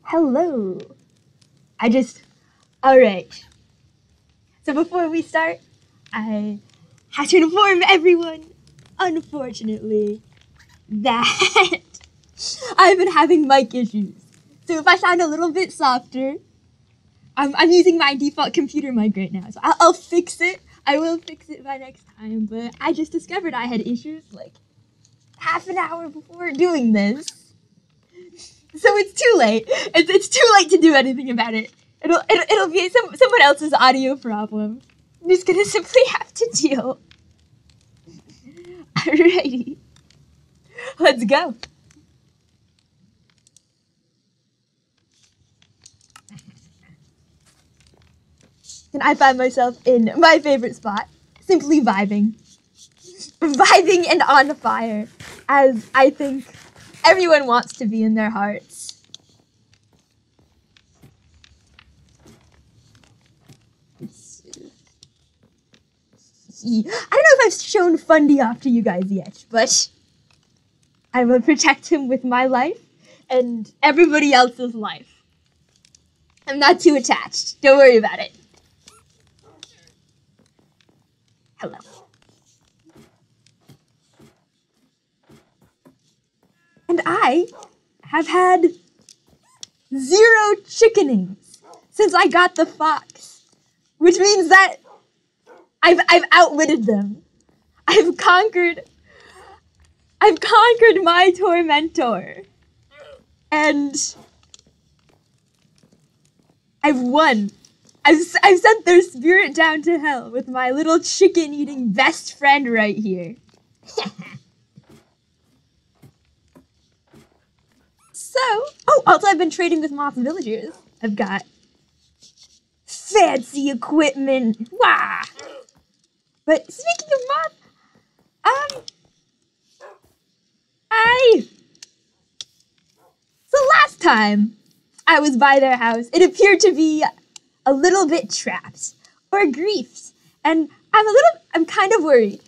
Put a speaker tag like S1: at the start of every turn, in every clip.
S1: Hello. Alright. So before we start, I have to inform everyone, unfortunately, that I've been having mic issues. So if I sound a little bit softer, I'm using my default computer mic right now. So I'll fix it. I will fix it by next time. But I just discovered I had issues like half an hour before doing this. So it's too late. It's too late to do anything about it. It'll be someone else's audio problem. I'm just gonna simply have to deal. Alrighty. Let's go. And I find myself in my favorite spot, simply vibing. Vibing and on fire, as I think everyone wants to be in their hearts. I don't know if I've shown Fundy off to you guys yet, but I will protect him with my life and everybody else's life. I'm not too attached. Don't worry about it. Hello. And I have had 0 chickenings since I got the fox, which means that I've outwitted them. I've conquered my tormentor, and I've won. I've sent their spirit down to hell with my little chicken-eating best friend right here. Also I've been trading with Moth villagers. I've got fancy equipment. Wah! But speaking of Moth, so last time I was by their house, it appeared to be a little bit trapped or griefed, and I'm kind of worried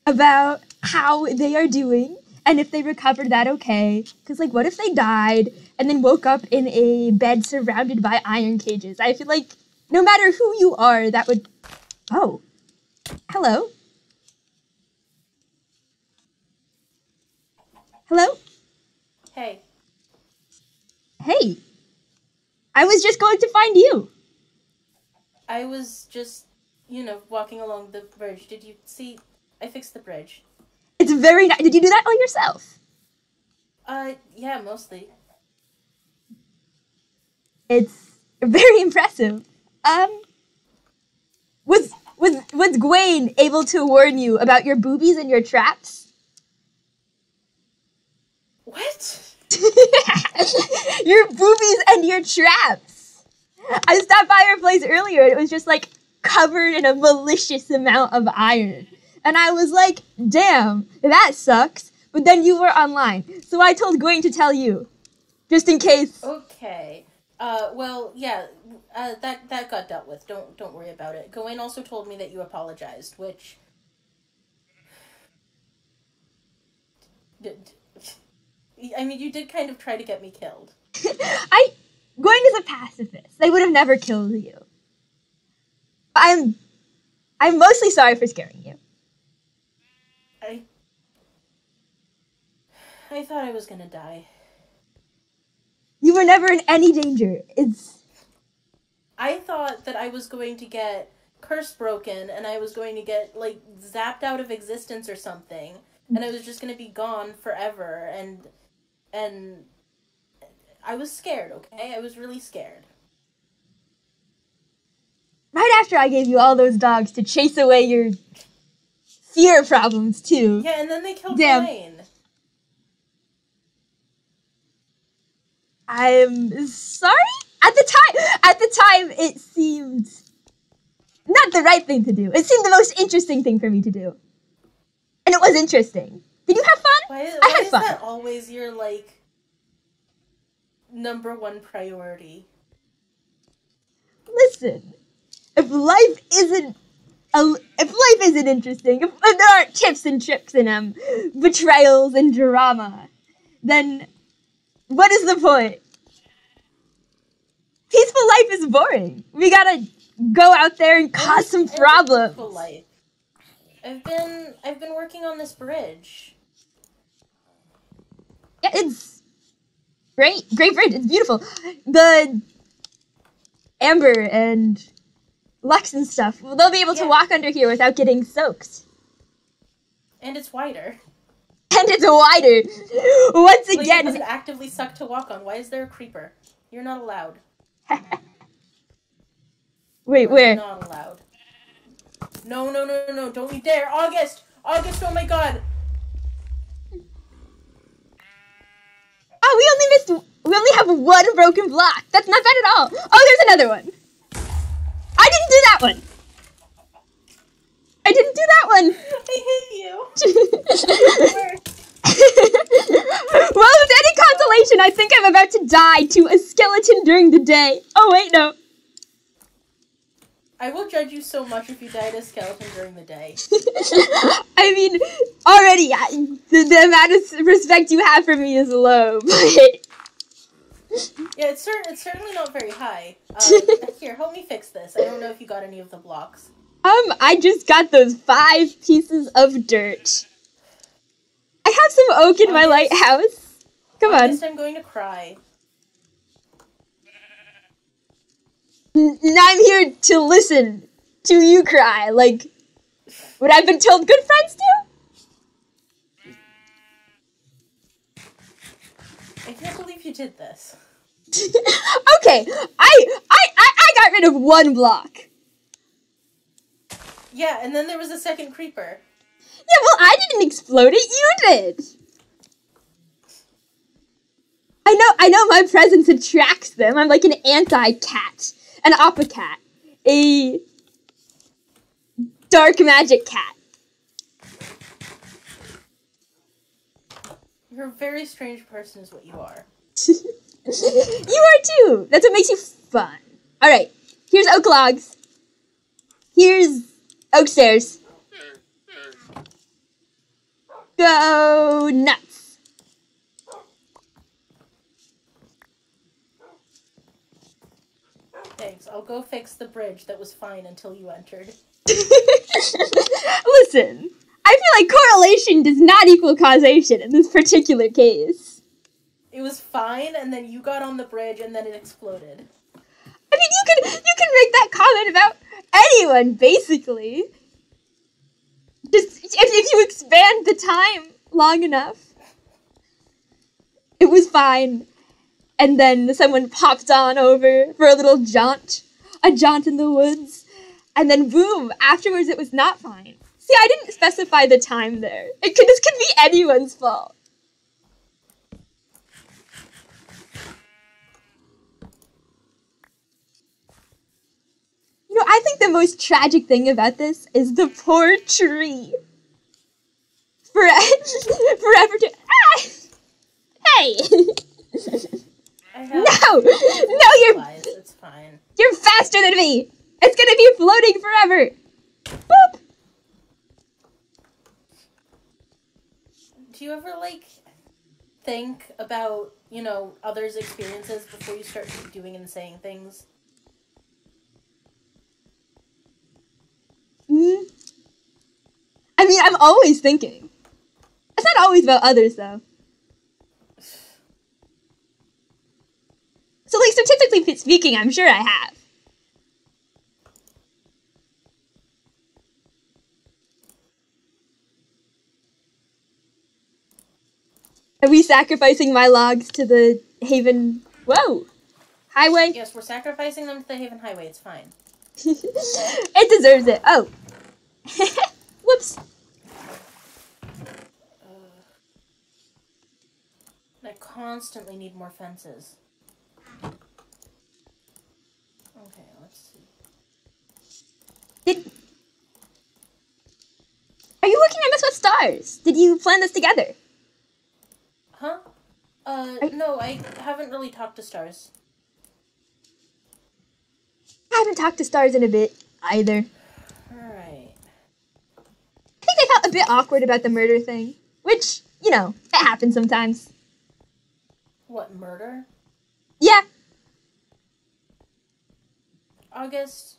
S1: about how they are doing. And if they recovered that okay, because like what if they died and then woke up in a bed surrounded by iron cages? I feel like no matter who you are, that would... Oh. Hello? Hello?
S2: Hey.
S1: Hey. I was just going to find you.
S2: I was just, walking along the bridge. Did you see? I fixed the bridge.
S1: It's very nice. Did you do that all yourself?
S2: Yeah, mostly.
S1: It's very impressive. Was Gwaine able to warn you about your boobies and your traps?
S2: What?
S1: Your boobies and your traps. I stopped by your place earlier. It was just like covered in a malicious amount of iron. And I was like, damn, that sucks. But then you were online. So I told Gwaine to tell you. Just in case.
S2: Okay. Well, yeah, that got dealt with. Don't worry about it. Gwaine also told me that you apologized, which... I mean, you did kind of try to get me killed.
S1: Gwaine is a pacifist. They would have never killed you. I'm mostly sorry for scaring you.
S2: I thought I was gonna die.
S1: You were never in any danger.
S2: I thought that I was going to get curse broken and I was going to get, like, zapped out of existence or something. And I was just gonna be gone forever. And I was scared, okay? I was really scared.
S1: Right after I gave you all those dogs to chase away your fear problems, too.
S2: Yeah, and then they killed
S1: Damn.
S2: Gwaine.
S1: I'm sorry? At the time, it seemed not the right thing to do. It seemed the most interesting thing for me to do. And it was interesting. Did you have fun?
S2: Why
S1: I had fun.
S2: Is that always your, like, #1 priority?
S1: Listen, if life isn't interesting, if there aren't tips and tricks and betrayals and drama, then what is the point? Peaceful life is boring. We gotta go out there and cause some problems.
S2: Peaceful life. I've been working on this bridge.
S1: Yeah, it's great bridge. It's beautiful. The Amber and Lux and stuff, they'll be able to walk under here without getting soaked.
S2: And it's wider.
S1: And it's wider. Once again,
S2: it doesn't actively suck to walk on. Why is there a creeper? You're not allowed.
S1: Wait, where?
S2: You're not allowed. No, don't you dare. August, oh my god.
S1: Oh, we only have one broken block. That's not bad at all. Oh, there's another one. I didn't do that one. I didn't do that one.
S2: I hate you.
S1: Well, with any consolation, I think I'm about to die to a skeleton during the day. Oh, wait, no.
S2: I will judge you so much if you die to a skeleton during the day.
S1: I mean, already, the amount of respect you have for me is low, but...
S2: Yeah, it's certainly not very high. Here, help me fix this. I don't know if you got any of the blocks.
S1: I just got those 5 pieces of dirt. I have some oak in my lighthouse. Come on.
S2: I'm going to cry.
S1: Now I'm here to listen to you cry, like what I've been told good friends do.
S2: I can't believe you did this.
S1: Okay, I got rid of 1 block.
S2: Yeah, and then there was a second creeper.
S1: Yeah, well, I didn't explode it, you did. I know my presence attracts them. I'm like an anti-cat, an oppa cat, a dark magic cat.
S2: You're a very strange person is what you are.
S1: You are too. That's what makes you fun. Alright, here's oak logs. Here's oak stairs. Go nuts.
S2: Thanks. I'll go fix the bridge that was fine until you entered.
S1: Listen, I feel like correlation does not equal causation in this particular case.
S2: It was fine, and then you got on the bridge, and then it exploded.
S1: I mean, you can make that comment about anyone, basically. Just if you expand the time long enough, it was fine, and then someone popped on over for a little jaunt, a jaunt in the woods, and then boom, afterwards it was not fine. See, I didn't specify the time there. This could be anyone's fault. You know, I think the most tragic thing about this is the poor tree. Forever to... Ah! Hey! No,
S2: It's fine.
S1: You're faster than me! It's gonna be floating forever! Boop!
S2: Do you ever, think about, others' experiences before you start doing and saying things?
S1: I mean, I'm always thinking. It's not always about others, though. So, statistically speaking, I'm sure I have. Are we sacrificing my logs to the Haven... Whoa! Highway?
S2: Yes, we're sacrificing them to the Haven Highway. It's fine.
S1: It deserves it. Oh. Whoops.
S2: I constantly need more fences. Okay, let's see.
S1: Are you working on this with stars? Did you plan this together?
S2: Huh? No, I haven't really talked to stars.
S1: I haven't talked to stars in a bit, either.
S2: Alright.
S1: I think they felt a bit awkward about the murder thing. Which, it happens sometimes.
S2: What, murder?
S1: Yeah.
S2: August,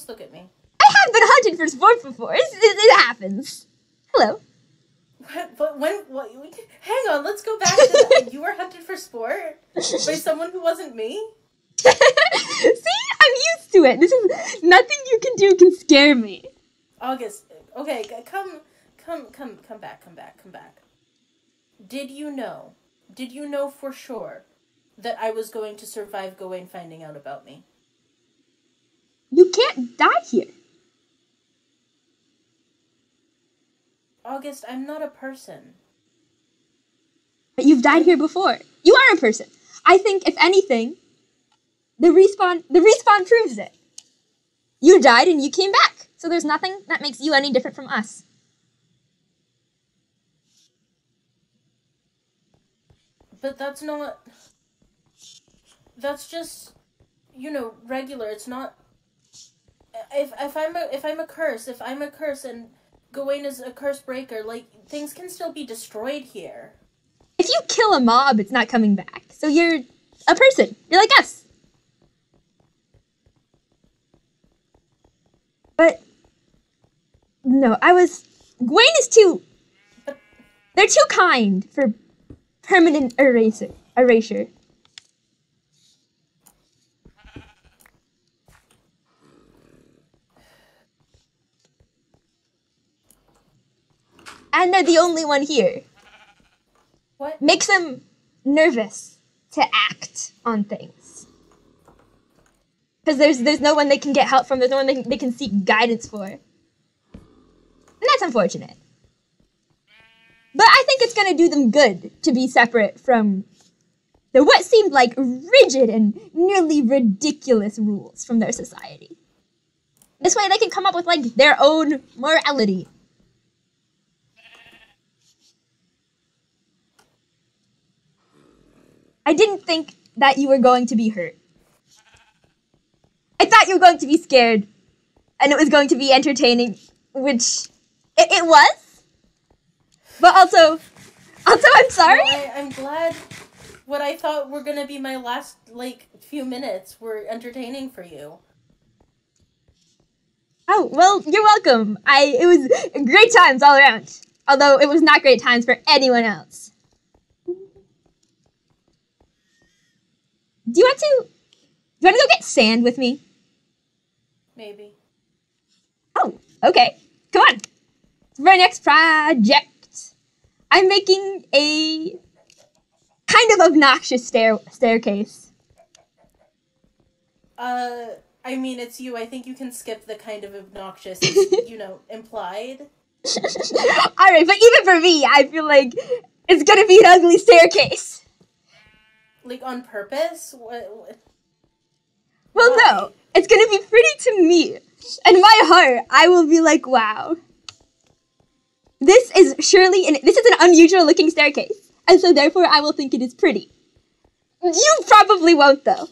S2: look at me.
S1: I have been hunted for sport before. It happens. Hello.
S2: What? Hang on, let's go back to that. You were hunted for sport? By someone who wasn't me?
S1: See? I'm used to it. This is nothing you can do can scare me.
S2: August, okay, come back. Did you know for sure that I was going to survive Gawain finding out about me?
S1: You can't die here.
S2: August, I'm not a person.
S1: But you've died here before. You are a person. I think, if anything, the respawn proves it. You died and you came back. So there's nothing that makes you any different from us.
S2: But that's just, regular. It's not. If I'm a curse and Gawain is a curse breaker, things can still be destroyed here.
S1: If you kill a mob, it's not coming back. So you're a person. You're like us. But no, Gawain is too. They're too kind for permanent erasure. And they're the only one here.
S2: What?
S1: Makes them nervous to act on things. Because there's no one they can get help from. There's no one they can seek guidance for. And that's unfortunate. But I think it's going to do them good to be separate from what seemed like rigid and nearly ridiculous rules from their society. This way they can come up with, their own morality. I didn't think that you were going to be hurt. I thought you were going to be scared, and it was going to be entertaining, which it was. But also I'm sorry.
S2: Well, I'm glad what I thought were gonna be my last, few minutes were entertaining for you.
S1: Oh, well, you're welcome. It was great times all around. Although it was not great times for anyone else. Do you want to go get sand with me?
S2: Maybe.
S1: Oh, okay. Come on. For our next project, I'm making a kind of obnoxious staircase.
S2: I mean, it's you. I think you can skip the kind of obnoxious, it's, implied.
S1: Alright, but even for me, I feel like it's gonna be an ugly staircase.
S2: On purpose? What?
S1: Well,
S2: Why?
S1: no. It's gonna be pretty to me. In my heart, I will be like, wow. This is an unusual looking staircase. And so therefore, I will think it is pretty. You probably won't, though.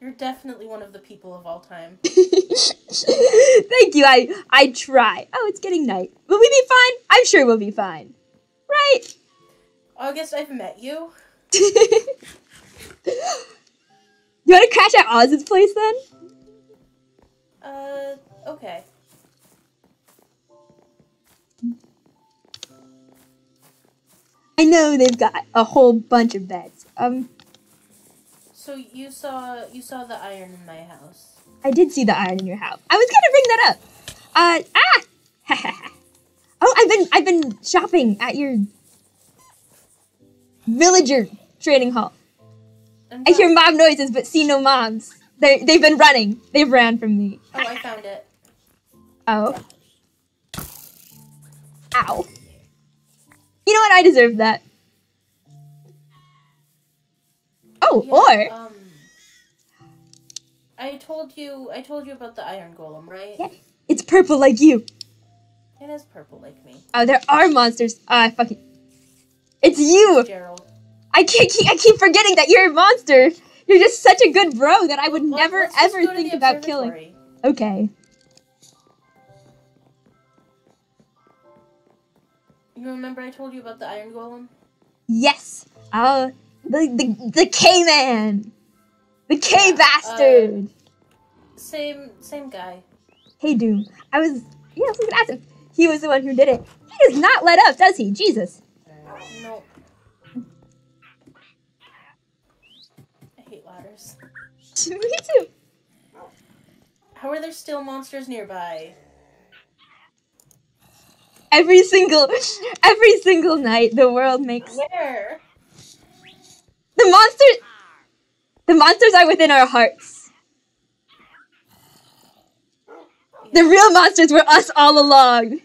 S2: You're definitely one of the people of all time.
S1: Thank you, I try. Oh, it's getting night. Will we be fine? I'm sure we'll be fine. Right?
S2: August, I've met you.
S1: You want to crash at Oz's place, then?
S2: Okay.
S1: I know they've got a whole bunch of beds.
S2: So you saw the iron in my house.
S1: I did see the iron in your house. I was gonna bring that up. Oh, I've been shopping at your villager trading hall. I hear mob noises, but see no mobs. They've been running. They've ran from me.
S2: Oh, I found it.
S1: Oh. Ow. You know what? I deserve that. Oh,
S2: Yeah,
S1: or
S2: I told you about the iron golem, right?
S1: yeah, it's purple like you.
S2: It is purple like me.
S1: Oh, there are monsters. Fuck it. It's you.
S2: Gerald.
S1: I keep forgetting that you're a monster. You're just such a good bro that I would never
S2: Let's just
S1: ever
S2: go to
S1: think
S2: the
S1: about
S2: observatory.
S1: killing. Okay.
S2: You remember I told you about the iron golem?
S1: Yes. The K-man. The K-bastard.
S2: Same guy.
S1: Hey, Doom. I was gonna ask him. He was the one who did it. He does not let up, does he? Jesus.
S2: No. I hate ladders.
S1: Me too.
S2: How are there still monsters nearby?
S1: Every single night, the world makes...
S2: Where?
S1: The monsters are within our hearts. The real monsters were us all along.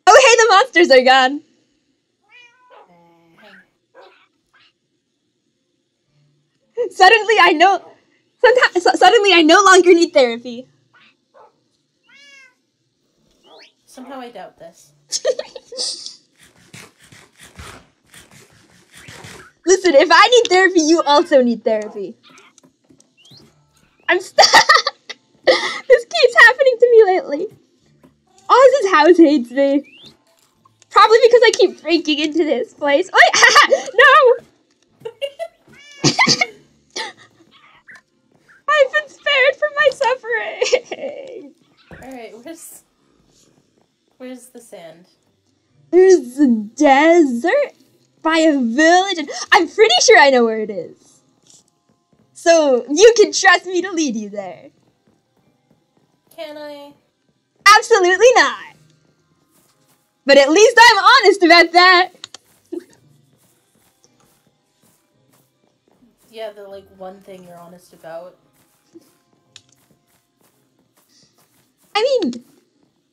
S1: Oh, hey, the monsters are gone. Suddenly, I no longer need therapy.
S2: Somehow I doubt this.
S1: Listen, if I need therapy, you also need therapy. I'm stuck. This keeps happening to me lately. Oz's house hates me. Probably because I keep breaking into this place. Oh, no! I've been spared from my suffering.
S2: Alright, where's the sand?
S1: There's a desert by a village, and I'm pretty sure I know where it is. So you can trust me to lead you there.
S2: Can I?
S1: Absolutely not. But at least I'm honest about that.
S2: Yeah, the one thing you're honest about.
S1: I mean,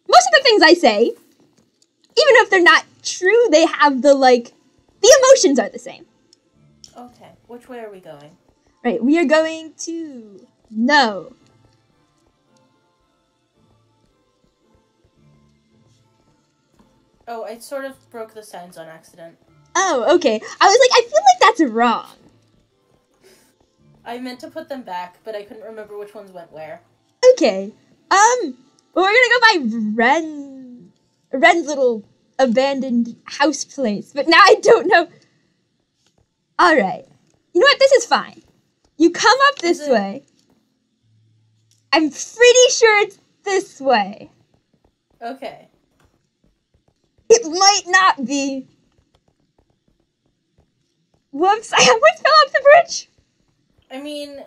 S1: most of the things I say, even if they're not true, they have the emotions are the same.
S2: Okay, which way are we going?
S1: Right, we are going to... No.
S2: Oh, I sort of broke the signs on accident.
S1: Oh, okay. I was like, I feel like that's wrong.
S2: I meant to put them back, but I couldn't remember which ones went where.
S1: Okay. Well, we're gonna go by Ren's little abandoned house place, but now I don't know. Alright. You know what? This is fine. You come up this way. I'm pretty sure it's this way.
S2: Okay.
S1: It might not be. Whoops, I almost fell off the bridge.
S2: I mean,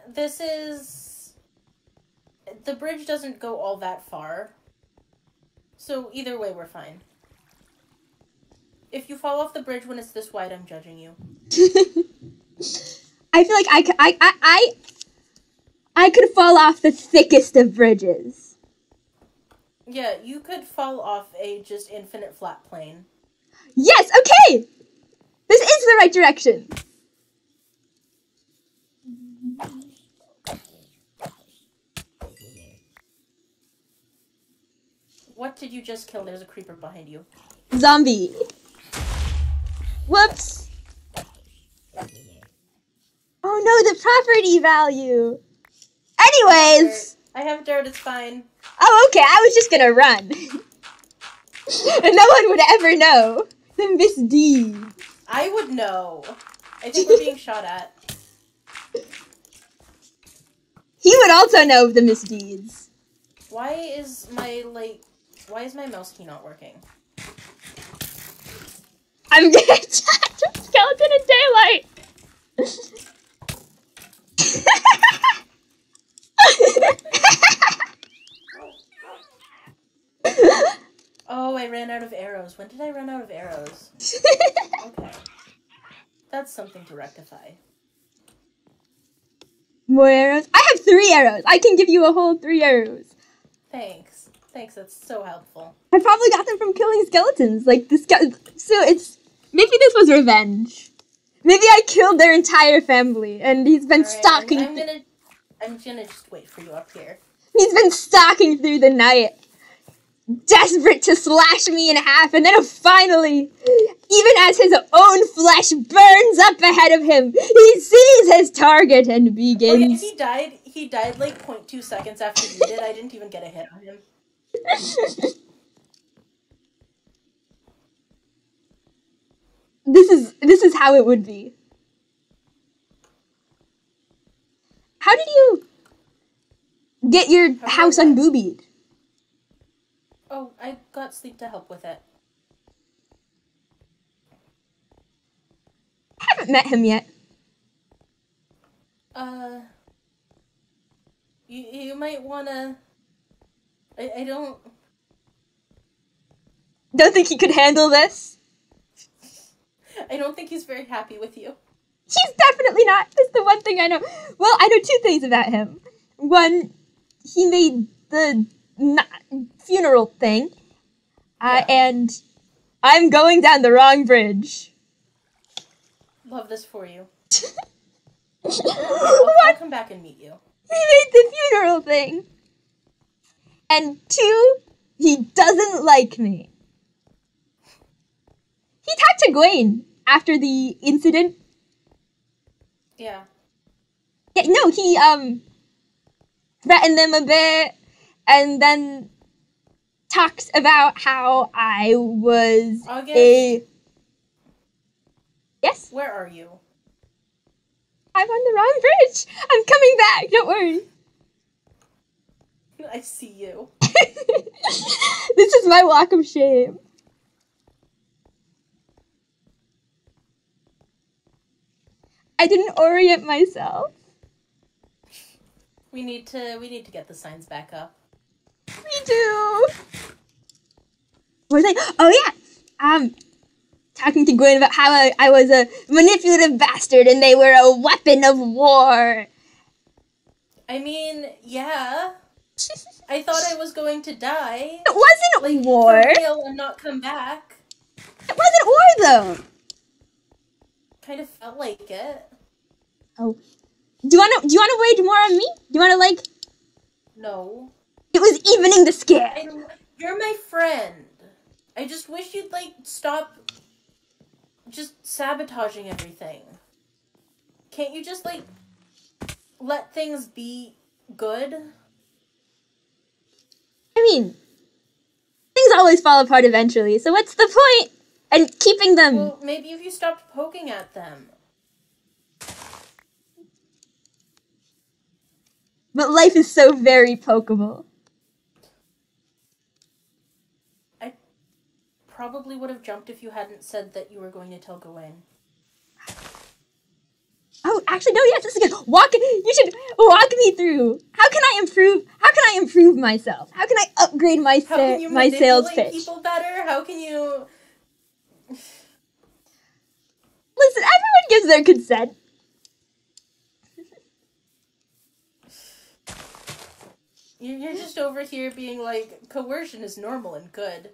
S2: the bridge doesn't go all that far. So either way, we're fine. If you fall off the bridge when it's this wide, I'm judging you.
S1: I feel like I could fall off the thickest of bridges.
S2: Yeah, you could fall off a just infinite flat plane.
S1: Yes, okay! This is the right direction.
S2: What did you just kill? There's a creeper behind you.
S1: Zombie. Whoops. Oh no, the property value. Anyways.
S2: I have dirt, it's fine.
S1: Oh, okay, I was just gonna run. And no one would ever know. The misdeed.
S2: I would know. I think we're being shot at.
S1: He would also know the misdeeds.
S2: Why is my mouse key not working?
S1: I'm gonna attack the skeleton in daylight.
S2: Oh, I ran out of arrows. When did I run out of arrows? Okay. That's something to rectify.
S1: More arrows? I have 3 arrows. I can give you a whole 3 arrows.
S2: Thanks. Thanks, that's so helpful.
S1: I probably got them from killing skeletons. So it's... Maybe this was revenge. Maybe I killed their entire family, and he's been stalking...
S2: I'm gonna just wait for you up here.
S1: He's been stalking through the night, desperate to slash me in half, and then finally, even as his own flesh burns up ahead of him, he sees his target and begins...
S2: Oh yeah, he died 0.2 seconds after you did. I didn't even get a hit on him.
S1: This is how it would be. How did you get your house unboobied?
S2: Oh, I got Sleep to help with it.
S1: I haven't met him yet.
S2: You might wanna... I don't...
S1: Don't think he could handle this?
S2: I don't think he's very happy with you.
S1: He's definitely not. That's the one thing I know. Well, I know two things about him. One, he made the funeral thing. And I'm going down the wrong bridge.
S2: Love this for you.
S1: I'll
S2: come back and meet you.
S1: He made the funeral thing. And two, he doesn't like me. He talked to Gwen after the incident.
S2: Yeah.
S1: Yeah, no, he, threatened them a bit, and then talks about how I was
S2: August?
S1: Yes?
S2: Where are you?
S1: I'm on the wrong bridge. I'm coming back, don't worry.
S2: I see you.
S1: This is my walk of shame. I didn't orient myself.
S2: We need to get the signs back up.
S1: We do. What was I? Oh yeah. Talking to Gwen about how I was a manipulative bastard and they were a weapon of war.
S2: I mean, yeah. I thought I was going to die.
S1: It wasn't war.
S2: For real and not come back.
S1: It wasn't war though.
S2: Kind of felt like it.
S1: Oh. Do you wanna wage more on me? Do you wanna
S2: No.
S1: It was evening the scare.
S2: You're my friend. I just wish you'd stop just sabotaging everything. Can't you just let things be good?
S1: I mean, things always fall apart eventually, so what's the point? And keeping them...
S2: Well, maybe if you stopped poking at them.
S1: But life is so very pokeable.
S2: I probably would have jumped if you hadn't said that you were going to tell Gawain.
S1: Oh, actually, no, yes, this is good. You should walk me through. How can I improve myself? How can I upgrade my sales pitch?
S2: People better? How can you...
S1: Listen, everyone gives their consent.
S2: You're just over here being like, coercion is normal and good.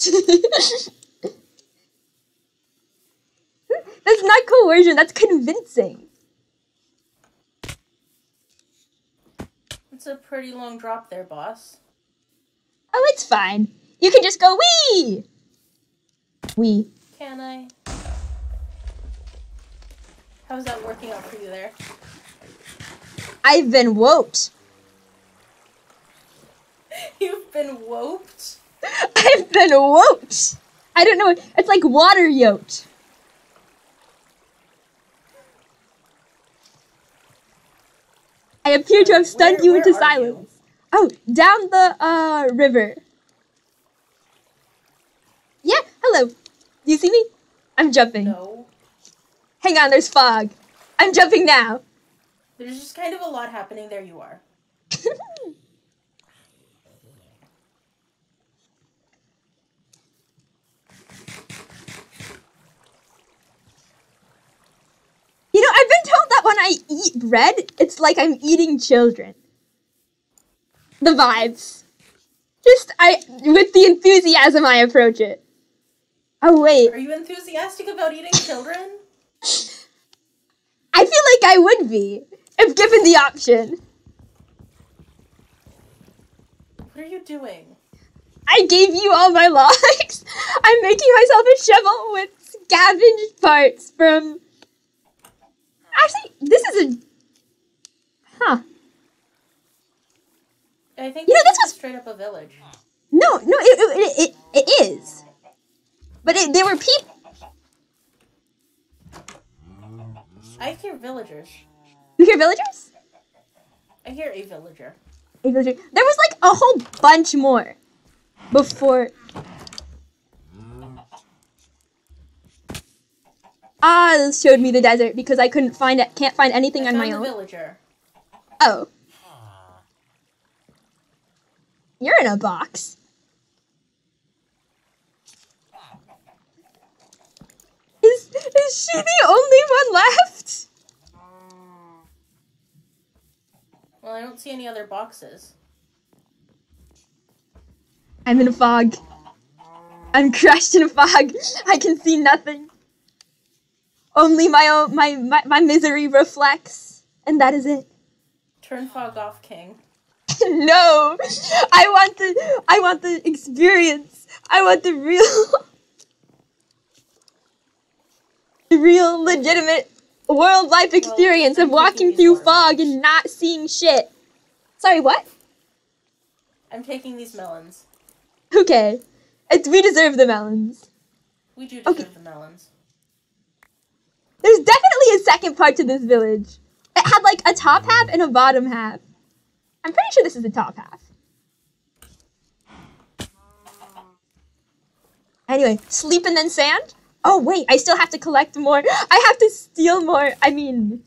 S1: That's not coercion, that's convincing.
S2: It's a pretty long drop there, boss.
S1: Oh, it's fine. You can just go wee! Wee.
S2: Can I? How's that working out for you there?
S1: I've been whooped.
S2: You've been whooped?
S1: I've been whooped. I don't know. It's like water yoked. I appear to have stunned you into silence. Oh, down the river. Yeah, hello. Do you see me? I'm jumping.
S2: No.
S1: Hang on, there's fog. I'm jumping now.
S2: There's just kind of a lot happening. There you are.
S1: You know, I've been told that when I eat bread, it's like I'm eating children. The vibes. With the enthusiasm I approach it. Oh, wait.
S2: Are you enthusiastic about eating children?
S1: I feel like I would be, if given the option.
S2: What are you doing?
S1: I gave you all my logs. I'm making myself a shovel with scavenged parts from... Actually, this is a... Huh.
S2: I think
S1: this
S2: was
S1: was
S2: straight up a village.
S1: No, it is. But they were people.
S2: I hear villagers.
S1: You hear villagers?
S2: I hear a villager.
S1: A villager. There was like a whole bunch more before. Oz showed me the desert because I can't find anything on my own.
S2: Villager.
S1: Oh. You're in a box. Is she the only one left?
S2: Well, I don't see any other boxes.
S1: I'm in a fog. I'm crushed in a fog. I can see nothing. Only my misery reflects, and that is it. Turn
S2: fog off, King.
S1: No, I want the experience. I want the real legitimate world life experience of walking through fog and not seeing shit. Sorry, what?
S2: I'm taking these melons.
S1: Okay, we deserve the melons.
S2: We do deserve the melons.
S1: There's definitely a second part to this village. It had like a top half and a bottom half. I'm pretty sure this is the top half. Anyway, sleep and then sand? Oh wait, I still have to collect more. I have to steal more. I mean,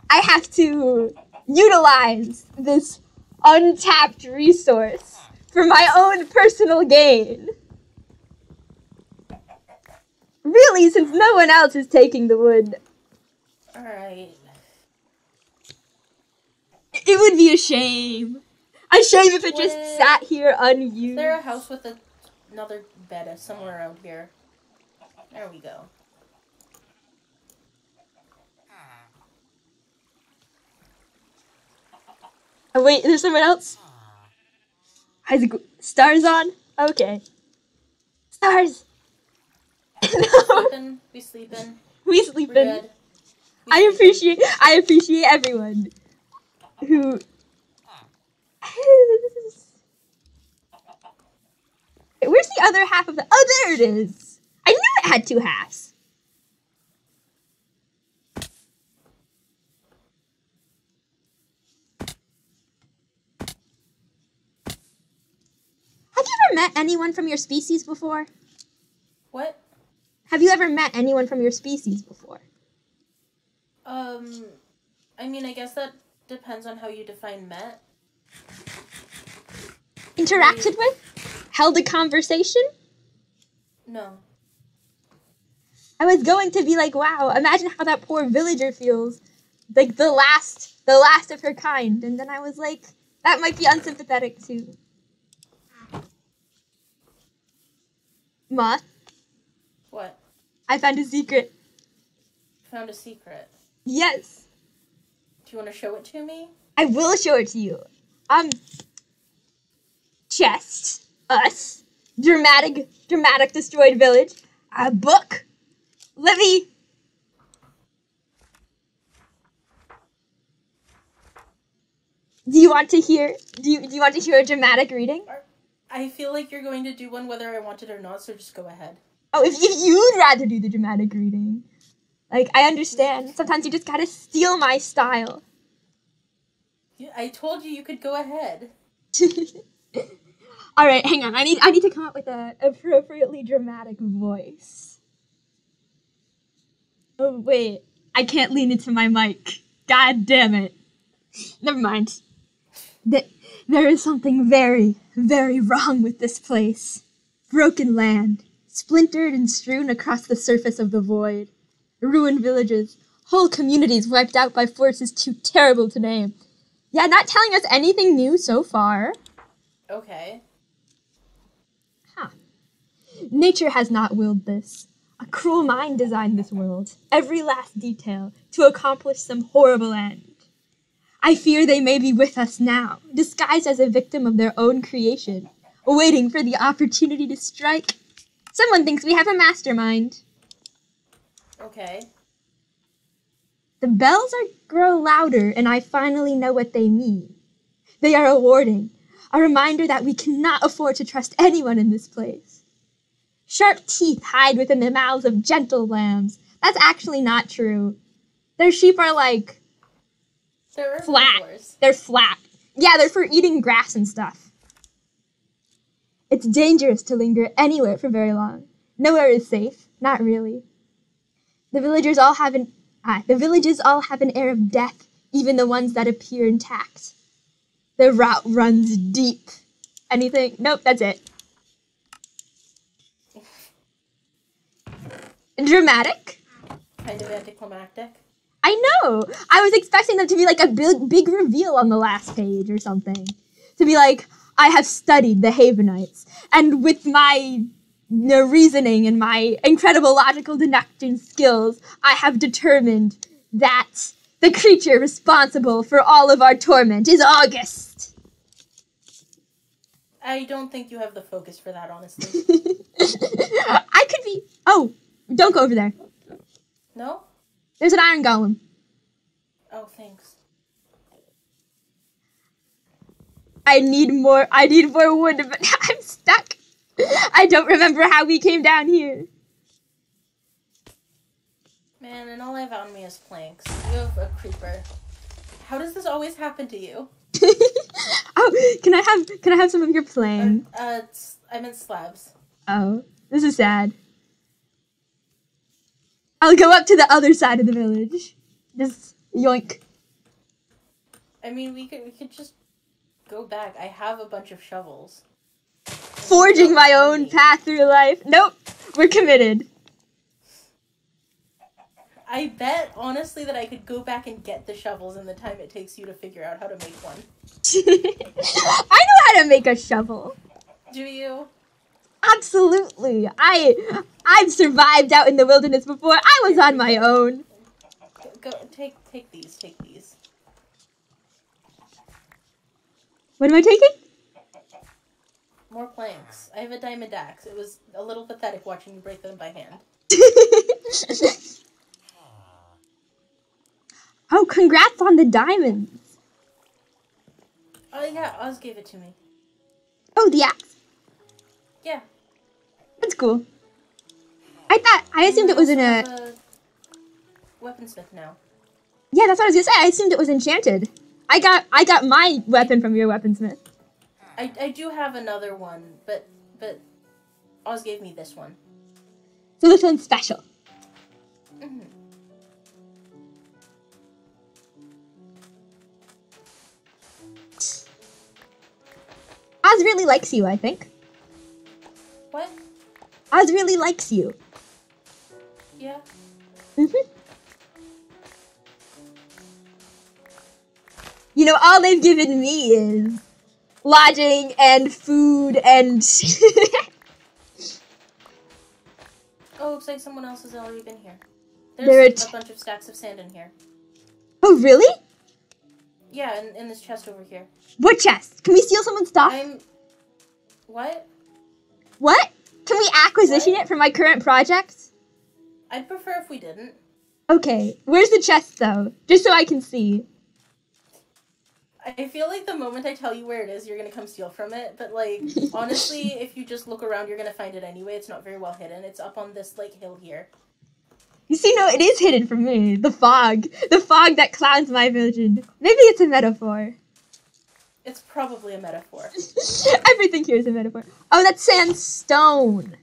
S1: I have to utilize this untapped resource for my own personal gain. Really, since no one else is taking the wood.
S2: Alright.
S1: It would be a shame. A shame if it just sat here unused.
S2: Is there a house with another bed somewhere around here? There we go.
S1: Oh wait, there's someone else? Stars on? Okay. Stars!
S2: No. We sleeping.
S1: We sleeping. I appreciate everyone who. Where's the other half of the? Oh, there it is. I knew it had two halves. Have you ever met anyone from your species before?
S2: What?
S1: Have you ever met anyone from your species before?
S2: I mean, I guess that depends on how you define met.
S1: Interacted with? Held a conversation?
S2: No.
S1: I was going to be like, wow, imagine how that poor villager feels. Like the last of her kind. And then I was like, that might be unsympathetic too. Moth?
S2: What?
S1: I found a secret.
S2: Found a secret?
S1: Yes.
S2: Do you want to show it to me?
S1: I will show it to you. Chest. Us. Dramatic destroyed village. A book. Livy. Do you want to hear a dramatic reading?
S2: I feel like you're going to do one whether I want it or not, so just go ahead.
S1: Oh, if you'd rather do the dramatic reading. Like, I understand. Sometimes you just gotta steal my style.
S2: I told you could go ahead.
S1: Alright, hang on. I need to come up with an appropriately dramatic voice. Oh, wait. I can't lean into my mic. God damn it. Never mind. There is something very, very wrong with this place. Broken land, splintered and strewn across the surface of the void. Ruined villages, whole communities wiped out by forces too terrible to name. Yeah, not telling us anything new so far.
S2: Okay.
S1: Huh. Nature has not willed this. A cruel mind designed this world, every last detail, to accomplish some horrible end. I fear they may be with us now, disguised as a victim of their own creation, waiting for the opportunity to strike. Someone thinks we have a mastermind.
S2: Okay.
S1: The bells grow louder, and I finally know what they mean. They are a warning, a reminder that we cannot afford to trust anyone in this place. Sharp teeth hide within the mouths of gentle lambs. That's actually not true. Their sheep are like
S2: They're
S1: flat.
S2: herbivores.
S1: They're flat. Yeah, they're for eating grass and stuff. It's dangerous to linger anywhere for very long. Nowhere is safe. Not really. The villages all have an air of death, even the ones that appear intact. The route runs deep. Anything? Nope, that's it. Dramatic.
S2: Kind of anticlimactic.
S1: I know. I was expecting them to be like a big reveal on the last page or something. To be like, I have studied the Havenites, and with my reasoning and my incredible logical deduction skills, I have determined that the creature responsible for all of our torment is August.
S2: I don't think you have the focus for that, honestly.
S1: I could be... Oh, don't go over there.
S2: No?
S1: There's an iron golem.
S2: Oh, thanks.
S1: I need more wood, but I'm stuck. I don't remember how we came down here.
S2: Man, and all I have on me is planks. You have a creeper. How does this always happen to you?
S1: Oh, can I have some of your plank?
S2: I meant slabs.
S1: Oh, this is sad. I'll go up to the other side of the village. Just yoink.
S2: I mean, we could just go back. I have a bunch of shovels.
S1: Forging my own path through life. Nope, we're committed.
S2: I bet, honestly, that I could go back and get the shovels in the time it takes you to figure out how to make one.
S1: I know how to make a shovel.
S2: Do you?
S1: Absolutely. I've survived out in the wilderness before. I was on my own.
S2: Go take these. Take these.
S1: What am I taking?
S2: More planks. I have a diamond axe. It was a little pathetic watching you break them by hand.
S1: Oh, congrats on the diamonds.
S2: Oh yeah, Oz gave it to me.
S1: Oh, the axe.
S2: Yeah.
S1: That's cool. I assumed it was in a...
S2: weaponsmith now.
S1: Yeah, that's what I was gonna say. I assumed it was enchanted. I got my weapon from your weaponsmith.
S2: I do have another one, but Oz gave me this one.
S1: So this one's special.
S2: Mm-hmm.
S1: Oz really likes you, I think.
S2: What?
S1: Oz really likes you.
S2: Yeah.
S1: Mm-hmm. You know, all they've given me is lodging and food and...
S2: Oh, looks like someone else has already been here.
S1: There
S2: There's a bunch of stacks of sand in here.
S1: Oh, really?
S2: Yeah, in this chest over here.
S1: What chest? Can we steal someone's stuff?
S2: What?
S1: What? Can we acquisition it for my current project?
S2: I'd prefer if we didn't.
S1: Okay, where's the chest, though? Just so I can see.
S2: I feel like the moment I tell you where it is, you're gonna come steal from it. But, like, honestly, if you just look around, you're gonna find it anyway. It's not very well hidden. It's up on this, like, hill here.
S1: You see, no, it is hidden from me. The fog. The fog that clouds my vision. Maybe it's a metaphor.
S2: It's probably a metaphor.
S1: Everything here is a metaphor. Oh, that's sandstone.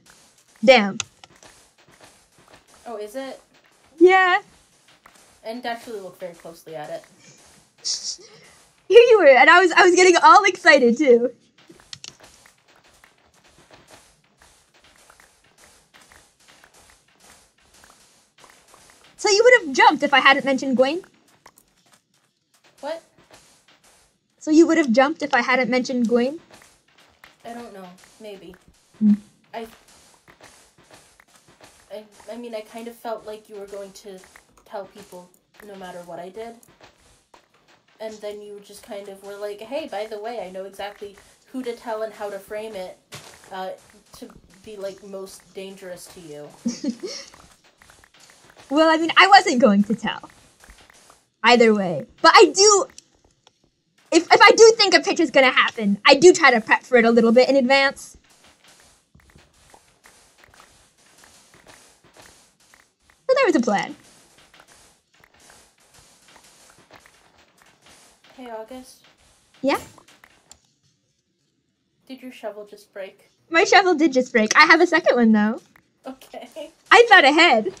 S1: Damn.
S2: Oh, is it?
S1: Yeah.
S2: I didn't actually look very closely at it.
S1: Here you were, and I was getting all excited too. So you would have jumped if I hadn't mentioned Gwen?
S2: What?
S1: So you would have jumped if I hadn't mentioned Gwen?
S2: I don't know. Maybe.
S1: Hmm.
S2: I mean, I kind of felt like you were going to tell people no matter what I did. And then you just kind of were like, hey, by the way, I know exactly who to tell and how to frame it to be, like, most dangerous to you.
S1: Well, I mean, I wasn't going to tell. Either way. But I do... If I do think a picture's gonna happen, I do try to prep for it a little bit in advance. So there was a plan.
S2: Hey, August.
S1: Yeah?
S2: Did your shovel just break?
S1: My shovel did just break. I have a second one, though.
S2: Okay.
S1: I thought ahead.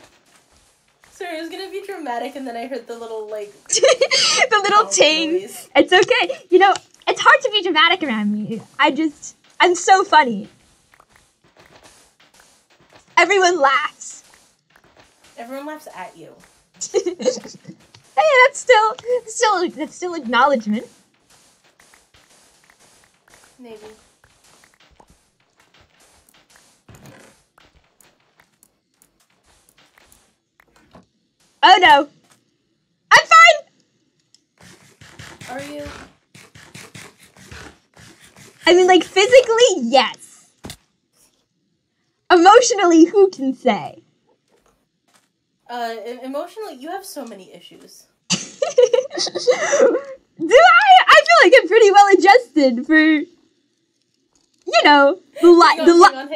S2: Sorry, it was gonna be dramatic, and then I heard the little, like...
S1: the little ting.
S2: Noise.
S1: It's okay. You know, it's hard to be dramatic around me. I'm so funny. Everyone laughs.
S2: Everyone laughs at you.
S1: Hey, that's still acknowledgement.
S2: Maybe.
S1: Oh no. I'm fine.
S2: Are you?
S1: I mean, like, physically, yes. Emotionally, who can say?
S2: Emotionally, you have so many issues.
S1: Do I? I feel like I'm pretty well adjusted for, you know,
S2: Hang on.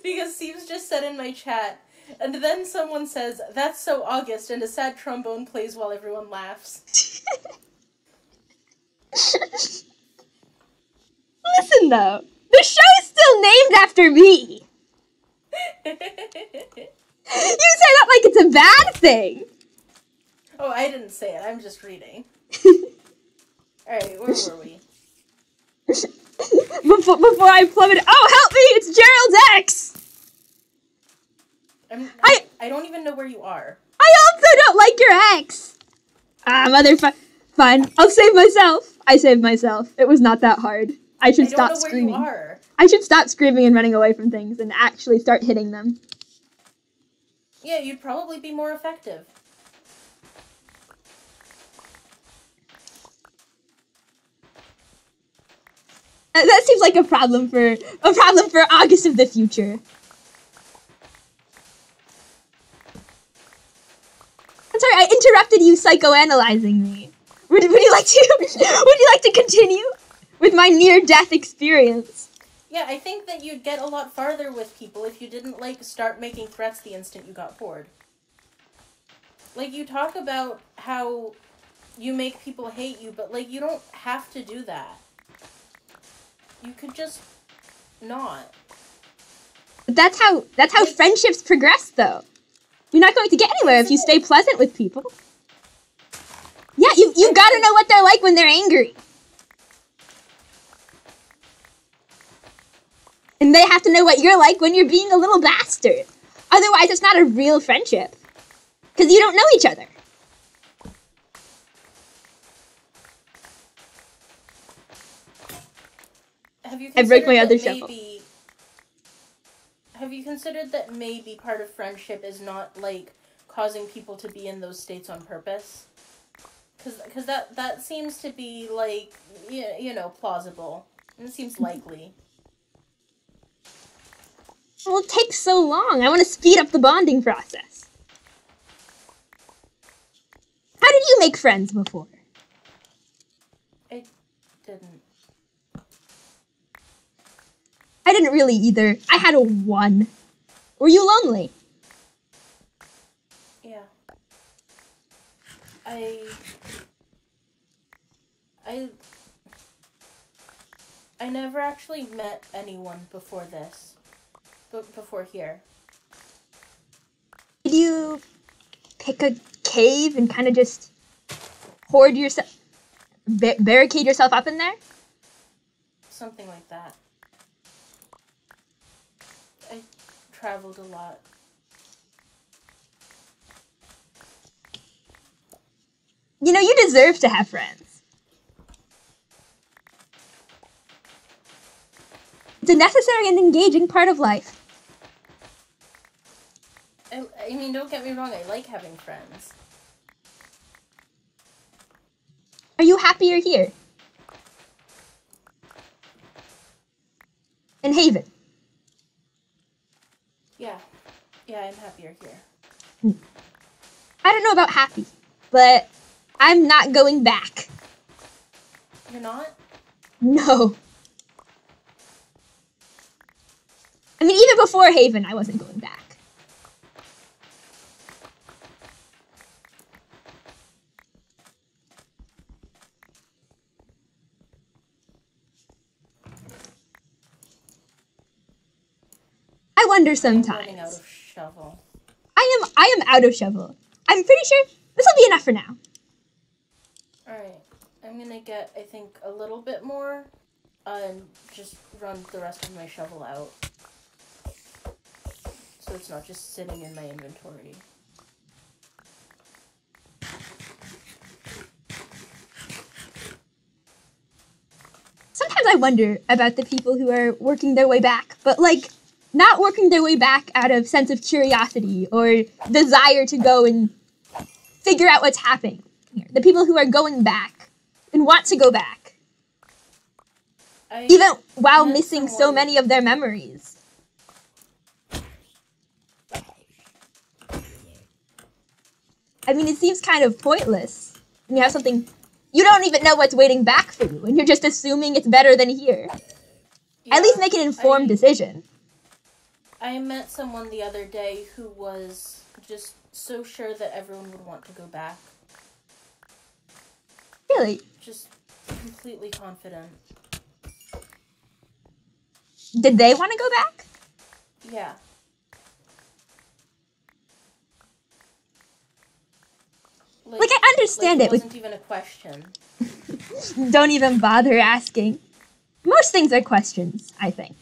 S2: Because Steve's just said in my chat, and then someone says, "That's so August," and a sad trombone plays while everyone laughs.
S1: Listen, though, the show's still named after me. You say that like it's a bad thing.
S2: Oh, I didn't say it. I'm just reading. Alright, where were we?
S1: Before I plummeted. Oh, help me! It's Gerald's ex!
S2: I don't even know where you are.
S1: I also don't like your ex! Fine. I'll save myself. I saved myself. It was not that hard. I should stop screaming.
S2: Where you are.
S1: I should stop screaming and running away from things and actually start hitting them.
S2: Yeah, you'd probably be more effective.
S1: That seems like a problem for August of the future. I'm sorry, I interrupted you psychoanalyzing me. Would you like to continue with my near-death experience?
S2: Yeah, I think that you'd get a lot farther with people if you didn't, like, start making threats the instant you got bored. Like, you talk about how you make people hate you, but, like, you don't have to do that. You could just not.
S1: But that's how like, friendships progress, though. You're not going to get anywhere if you stay pleasant with people. Yeah, you've got to know what they're like when they're angry. And they have to know what you're like when you're being a little bastard. Otherwise, it's not a real friendship. Because you don't know each other.
S2: I broke my other
S1: shovel.
S2: Have you considered that maybe part of friendship is not, like, causing people to be in those states on purpose? Because that seems to be, like, you know, plausible. It seems likely.
S1: Well, it takes so long. I want to speed up the bonding process. How did you make friends before?
S2: I didn't.
S1: I didn't really either. I had a 1. Were you lonely?
S2: Yeah. I never actually met anyone before this. Before here.
S1: Did you pick a cave and kind of just hoard yourself, barricade yourself up in there?
S2: Something like that. I traveled a lot.
S1: You know, you deserve to have friends. It's a necessary and engaging part of life.
S2: I mean, don't get me wrong, I like having friends.
S1: Are you happier here? In Haven?
S2: Yeah, I'm happier here.
S1: I don't know about happy, but I'm not going back.
S2: You're not?
S1: No. I mean, even before Haven, I wasn't going back. wonder
S2: I'm running out
S1: sometimes.
S2: of shovel.
S1: I am out of shovel. I'm pretty sure this will be enough for now.
S2: Alright. I'm gonna get, I think, a little bit more. And just run the rest of my shovel out. So it's not just sitting in my inventory.
S1: Sometimes I wonder about the people who are working their way back, but like not working their way back out of sense of curiosity or desire to go and figure out what's happening here. The people who are going back and want to go back, even while missing so many of their memories. I mean, it seems kind of pointless when you have something. You don't even know what's waiting back for you, and you're just assuming it's better than here.
S2: Yeah,
S1: at least make an informed decision.
S2: I met someone the other day who was just so sure that everyone would want to go back.
S1: Really?
S2: Just completely confident.
S1: Did they want to go back?
S2: Yeah.
S1: Like I understand
S2: it wasn't even a question.
S1: Don't even bother asking. Most things are questions, I think.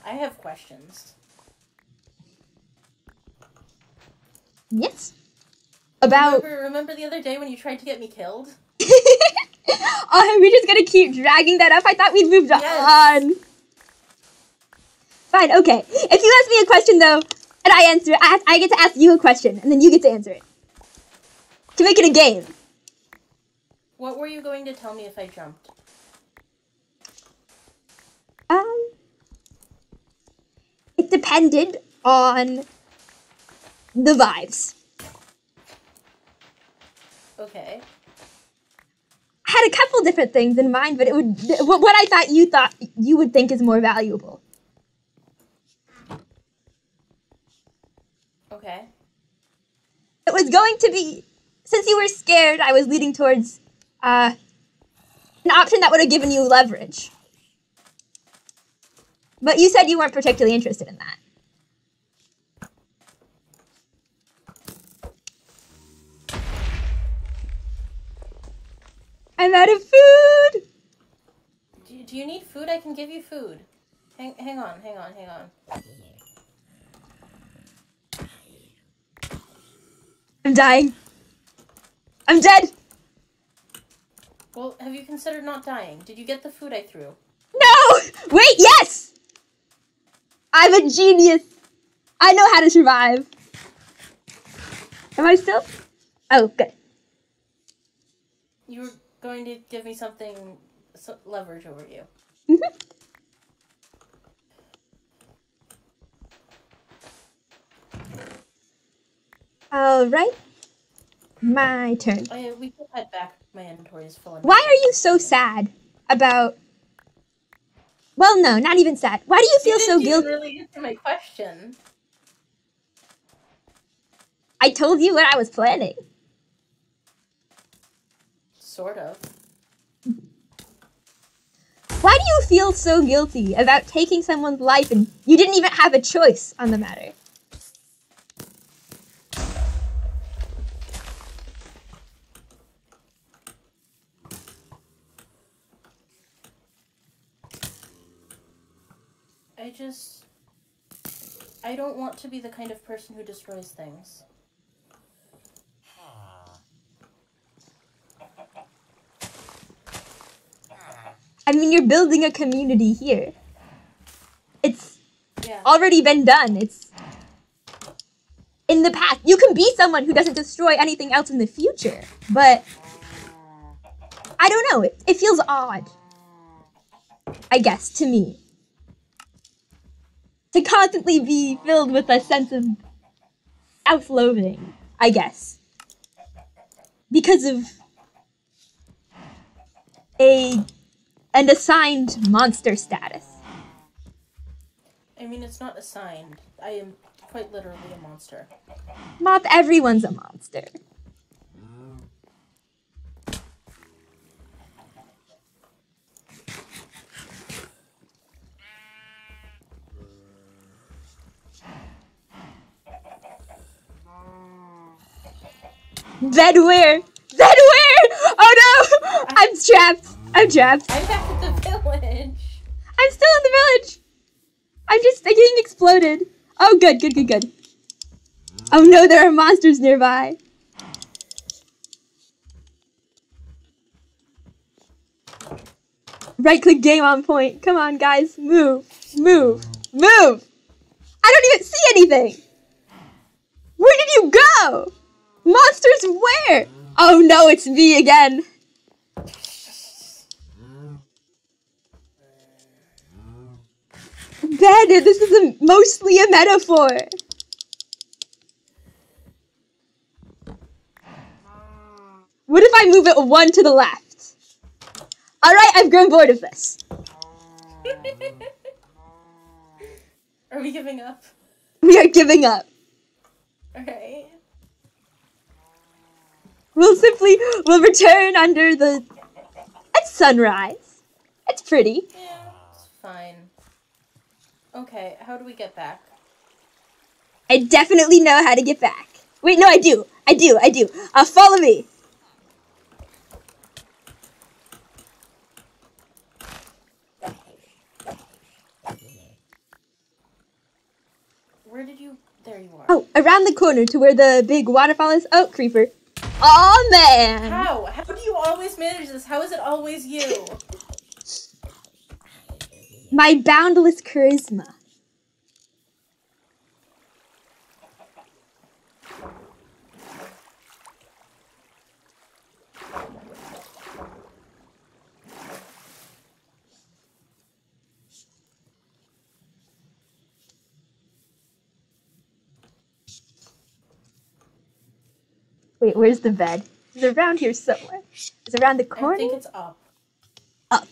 S2: I have questions.
S1: Yes. About...
S2: Remember the other day when you tried to get me killed?
S1: Are we just gonna keep dragging that up? I thought we'd moved on. Fine, okay. If you ask me a question, though, and I answer it, I get to ask you a question, and then you get to answer it. To make it a game.
S2: What were you going to tell me if I jumped?
S1: It depended on the vibes.
S2: Okay.
S1: I had a couple different things in mind, but it would what I thought you would think is more valuable.
S2: Okay.
S1: It was going to be, since you were scared, I was leading towards an option that would have given you leverage. But you said you weren't particularly interested in that. I'm out of food!
S2: Do you need food? I can give you food. Hang on.
S1: I'm dying. I'm dead!
S2: Well, have you considered not dying? Did you get the food I threw?
S1: No! Wait, yes! I'm a genius. I know how to survive. Am I still? Oh, good.
S2: You were going to give me something, leverage over you.
S1: All right. My turn.
S2: Oh yeah, we can head back. My inventory is full.
S1: Why are you so sad about... Well, no, not even sad. Why do you feel so guilty?
S2: You didn't really answer my question.
S1: I told you what I was planning.
S2: Sort of.
S1: Why do you feel so guilty about taking someone's life and you didn't even have a choice on the matter?
S2: I don't want to be the kind of person who destroys things.
S1: I mean, you're building a community here. It's already been done. It's in the past. You can be someone who doesn't destroy anything else in the future, but I don't know. It feels odd, I guess, to me. To constantly be filled with a sense of self-loathing, I guess. Because of an assigned monster status.
S2: I mean, it's not assigned. I am quite literally a monster.
S1: Moth, everyone's a monster. Bed where? Bed where? Oh no! I'm trapped. I'm trapped.
S2: I'm back at the village.
S1: I'm still in the village. I'm getting exploded. Oh, good, good, good, good. Oh no, there are monsters nearby. Right-click game on point. Come on, guys. Move. Move. Move. I don't even see anything. Where did you go? Monsters where? Oh no, it's me again. Bed, this is mostly a metaphor. What if I move it one to the left? Alright, I've grown bored of this.
S2: Are we giving up?
S1: We are giving up.
S2: Alright.
S1: We'll return under at sunrise. It's pretty.
S2: Yeah, it's fine. Okay, how do we get back?
S1: I definitely know how to get back. Wait, no, I do. Follow me.
S2: Where did you... There you are.
S1: Oh, around the corner to where the big waterfall is. Oh, creeper. Oh man.
S2: How? How do you always manage this? How is it always you?
S1: My boundless charisma. Wait, where's the bed? It's around here somewhere. It's around the corner?
S2: I think it's up.
S1: Up.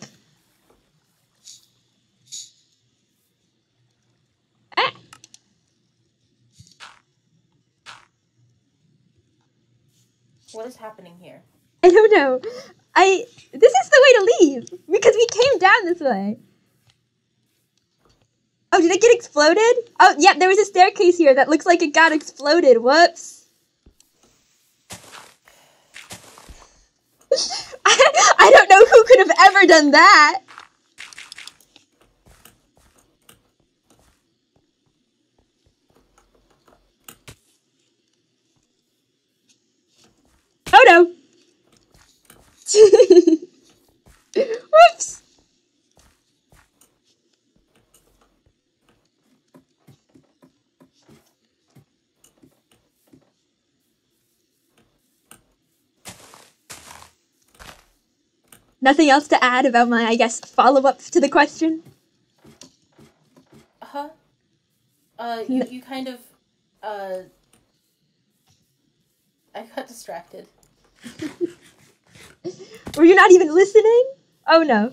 S1: Ah.
S2: What is happening here?
S1: I don't know. This is the way to leave. Because we came down this way. Oh, did it get exploded? Oh, yeah, there was a staircase here that looks like it got exploded. Whoops. I don't know who could have ever done that. Oh no. Whoops. Nothing else to add about my, I guess, follow-up to the question?
S2: Huh? You kind of, I got distracted.
S1: Were you not even listening? Oh no.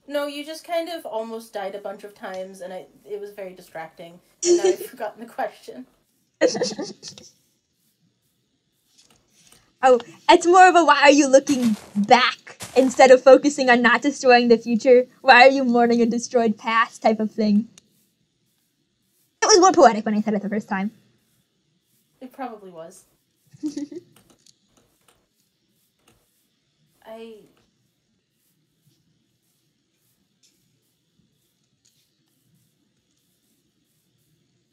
S2: No, you just kind of almost died a bunch of times, and it was very distracting. And now I've forgotten the question.
S1: Oh, it's more of a why are you looking back instead of focusing on not destroying the future? Why are you mourning a destroyed past type of thing? It was more poetic when I said it the first time.
S2: It probably was.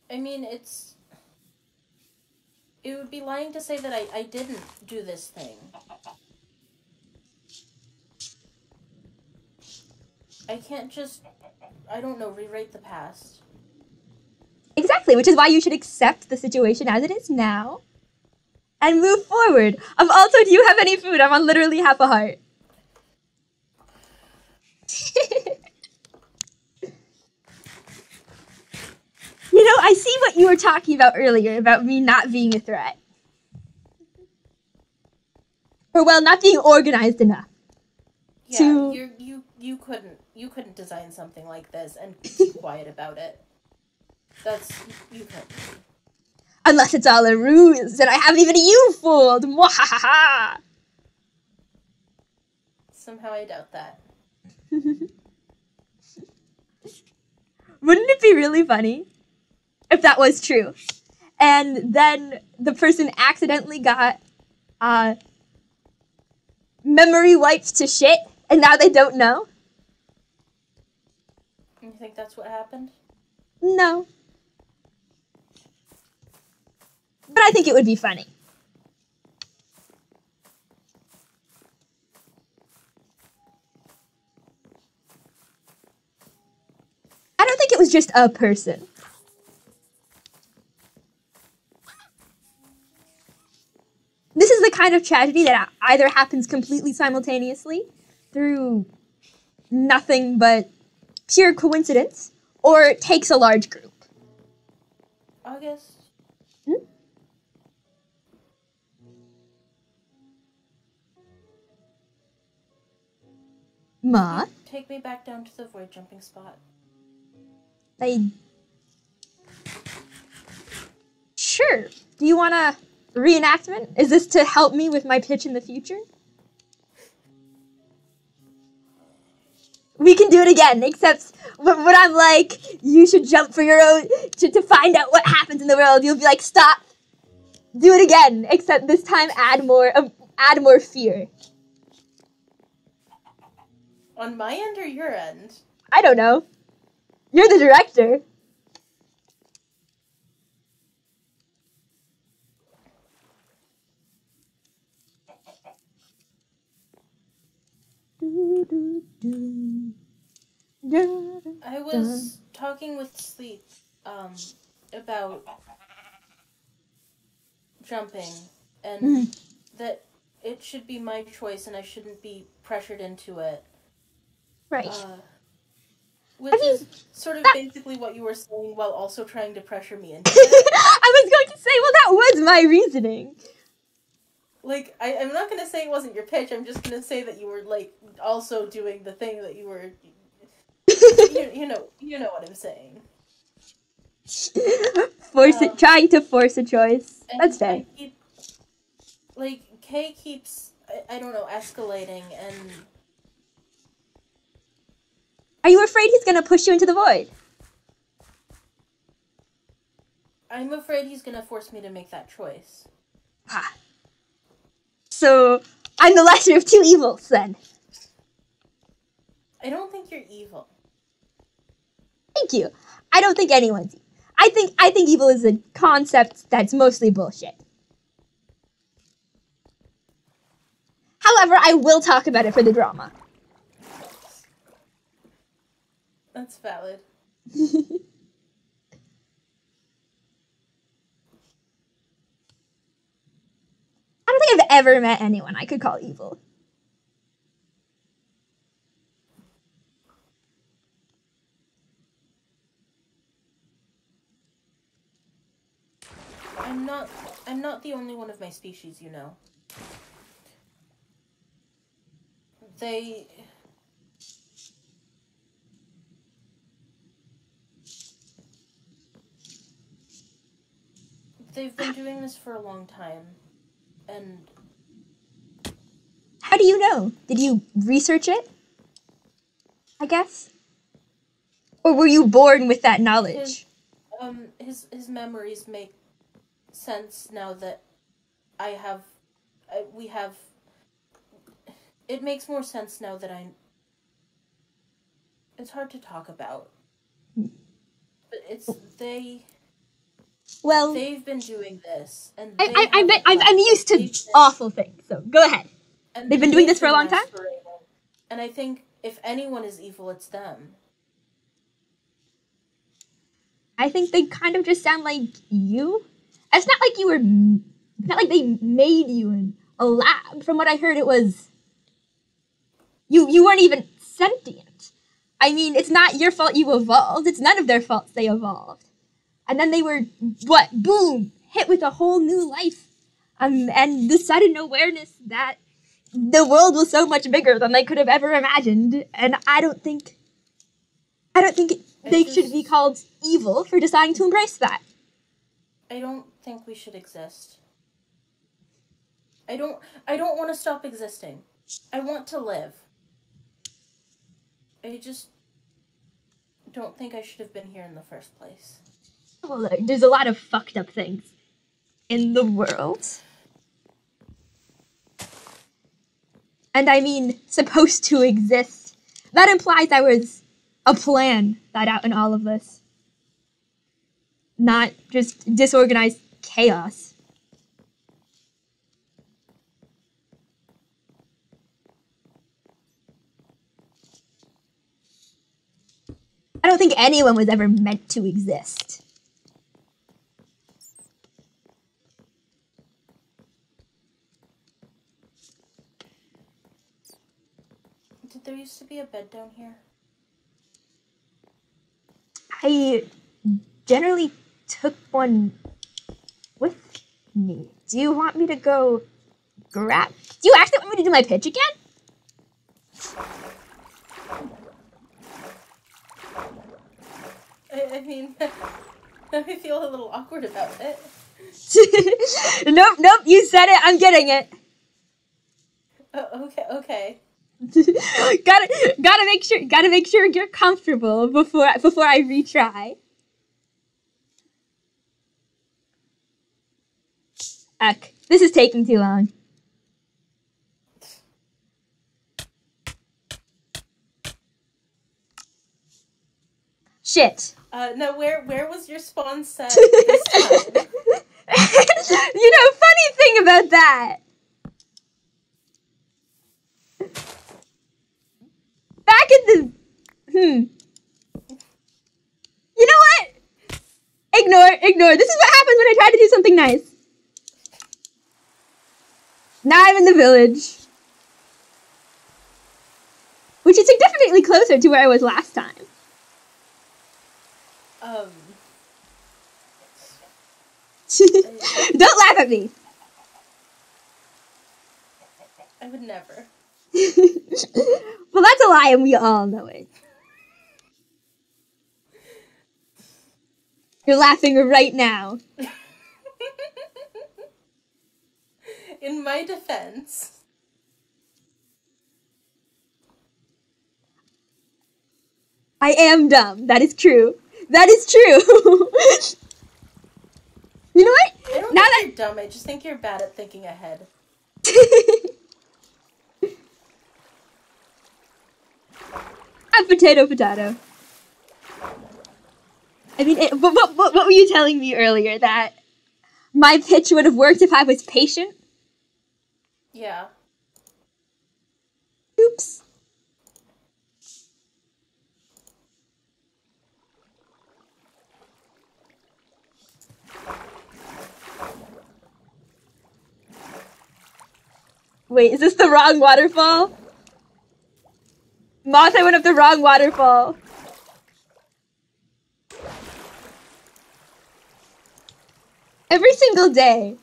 S2: I mean, it would be lying to say that I didn't do this thing. I can't just, I don't know, rewrite the past.
S1: Exactly, which is why you should accept the situation as it is now and move forward. Also, do you have any food? I'm on literally half a heart. You know, I see what you were talking about earlier about me not being a threat. Or, well, not being organized enough.
S2: Yeah, you couldn't design something like this and keep quiet about it. You couldn't.
S1: Unless it's all a ruse and I haven't even you fooled. Mwahaha.
S2: Somehow I doubt that.
S1: Wouldn't it be really funny if that was true? And then the person accidentally got memory wiped to shit, and now they don't know?
S2: You think that's what happened?
S1: No. But I think it would be funny. I don't think it was just a person. This is the kind of tragedy that either happens completely simultaneously through nothing but pure coincidence, or it takes a large group.
S2: August?
S1: Moth?
S2: Take me back down to the void jumping spot.
S1: Sure. Do you want a reenactment? Is this to help me with my pitch in the future? We can do it again, except when I'm like, you should jump for your own, to find out what happens in the world, you'll be like, stop. Do it again, except this time add more fear.
S2: On my end or your end?
S1: I don't know. You're the director.
S2: I was talking with Sleep about jumping, and that it should be my choice and I shouldn't be pressured into it.
S1: Right.
S2: Which is sort of basically what you were saying while also trying to pressure me into it.
S1: I was going to say, well, that was my reasoning.
S2: Like, I'm not going to say it wasn't your pitch, I'm just going to say that you were, like, also doing the thing that you were... you know what I'm saying.
S1: Trying to force a choice. That's fair.
S2: Kay keeps, I don't know, escalating, and...
S1: Are you afraid he's going to push you into the void?
S2: I'm afraid he's going to force me to make that choice.
S1: Ah. So, I'm the lesser of two evils, then.
S2: I don't think you're evil.
S1: Thank you. I don't think anyone's evil. I think evil is a concept that's mostly bullshit. However, I will talk about it for the drama.
S2: That's valid.
S1: I don't think I've ever met anyone I could call evil.
S2: I'm not the only one of my species, you know. They've been doing this for a long time, and...
S1: How do you know? Did you research it? I guess? Or were you born with that knowledge?
S2: His memories make sense now that we have... It makes more sense now that it's hard to talk about. But they've been doing this, and
S1: I'm used to awful things, so go ahead.
S2: And
S1: they've been doing this for a long time?
S2: And I think if anyone is evil, it's them.
S1: I think they kind of just sound like you. It's not like it's not like they made you in a lab. From what I heard, it was... You weren't even sentient. I mean, it's not your fault you evolved. It's none of their faults they evolved. And then they were, boom, hit with a whole new life. And the sudden awareness that the world was so much bigger than they could have ever imagined. And I don't think they should be called evil for deciding to embrace that.
S2: I don't think we should exist. I don't want to stop existing. I want to live. I just don't think I should have been here in the first place.
S1: Well, there's a lot of fucked up things in the world. And I mean supposed to exist. That implies there was a plan thought out in all of this. Not just disorganized chaos. I don't think anyone was ever meant to exist.
S2: Did there used to be a bed down here?
S1: I generally took one with me. Do you want me to go grab? Do you actually want me to do my pitch again?
S2: I mean, I feel a little awkward about it.
S1: Nope, you said it, I'm getting it.
S2: Okay.
S1: gotta make sure you're comfortable before I retry. Heck, this is taking too long. Shit.
S2: No, where was your spawn set this time?
S1: Funny thing about that. Back in the... You know what? Ignore. This is what happens when I try to do something nice. Now I'm in the village. Which is significantly closer to where I was last time. Don't laugh at me.
S2: I would never.
S1: Well, that's a lie, and we all know it. You're laughing right now.
S2: In my defense.
S1: I am dumb. That is true. You know what?
S2: I don't think you're dumb. I just think you're bad at thinking ahead.
S1: A potato. I mean, what were you telling me earlier? That my pitch would have worked if I was patient?
S2: Yeah.
S1: Oops. Wait, is this the wrong waterfall? Moth, I went up the wrong waterfall. Every single day.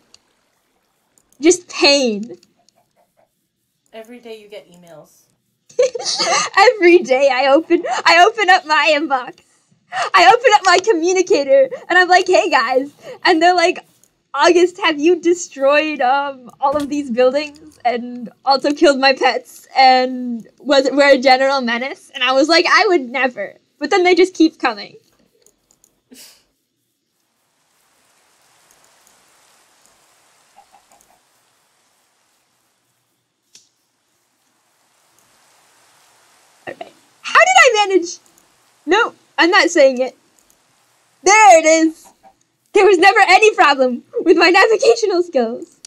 S1: Just pain.
S2: Every day you get emails.
S1: Every day I open up my inbox. I open up my communicator and I'm like, hey guys. And they're like, August, have you destroyed all of these buildings and also killed my pets and were a general menace? And I was like, I would never. But then they just keep coming. Alright. How did I manage? No, I'm not saying it. There it is. There was never any problem with my navigational skills.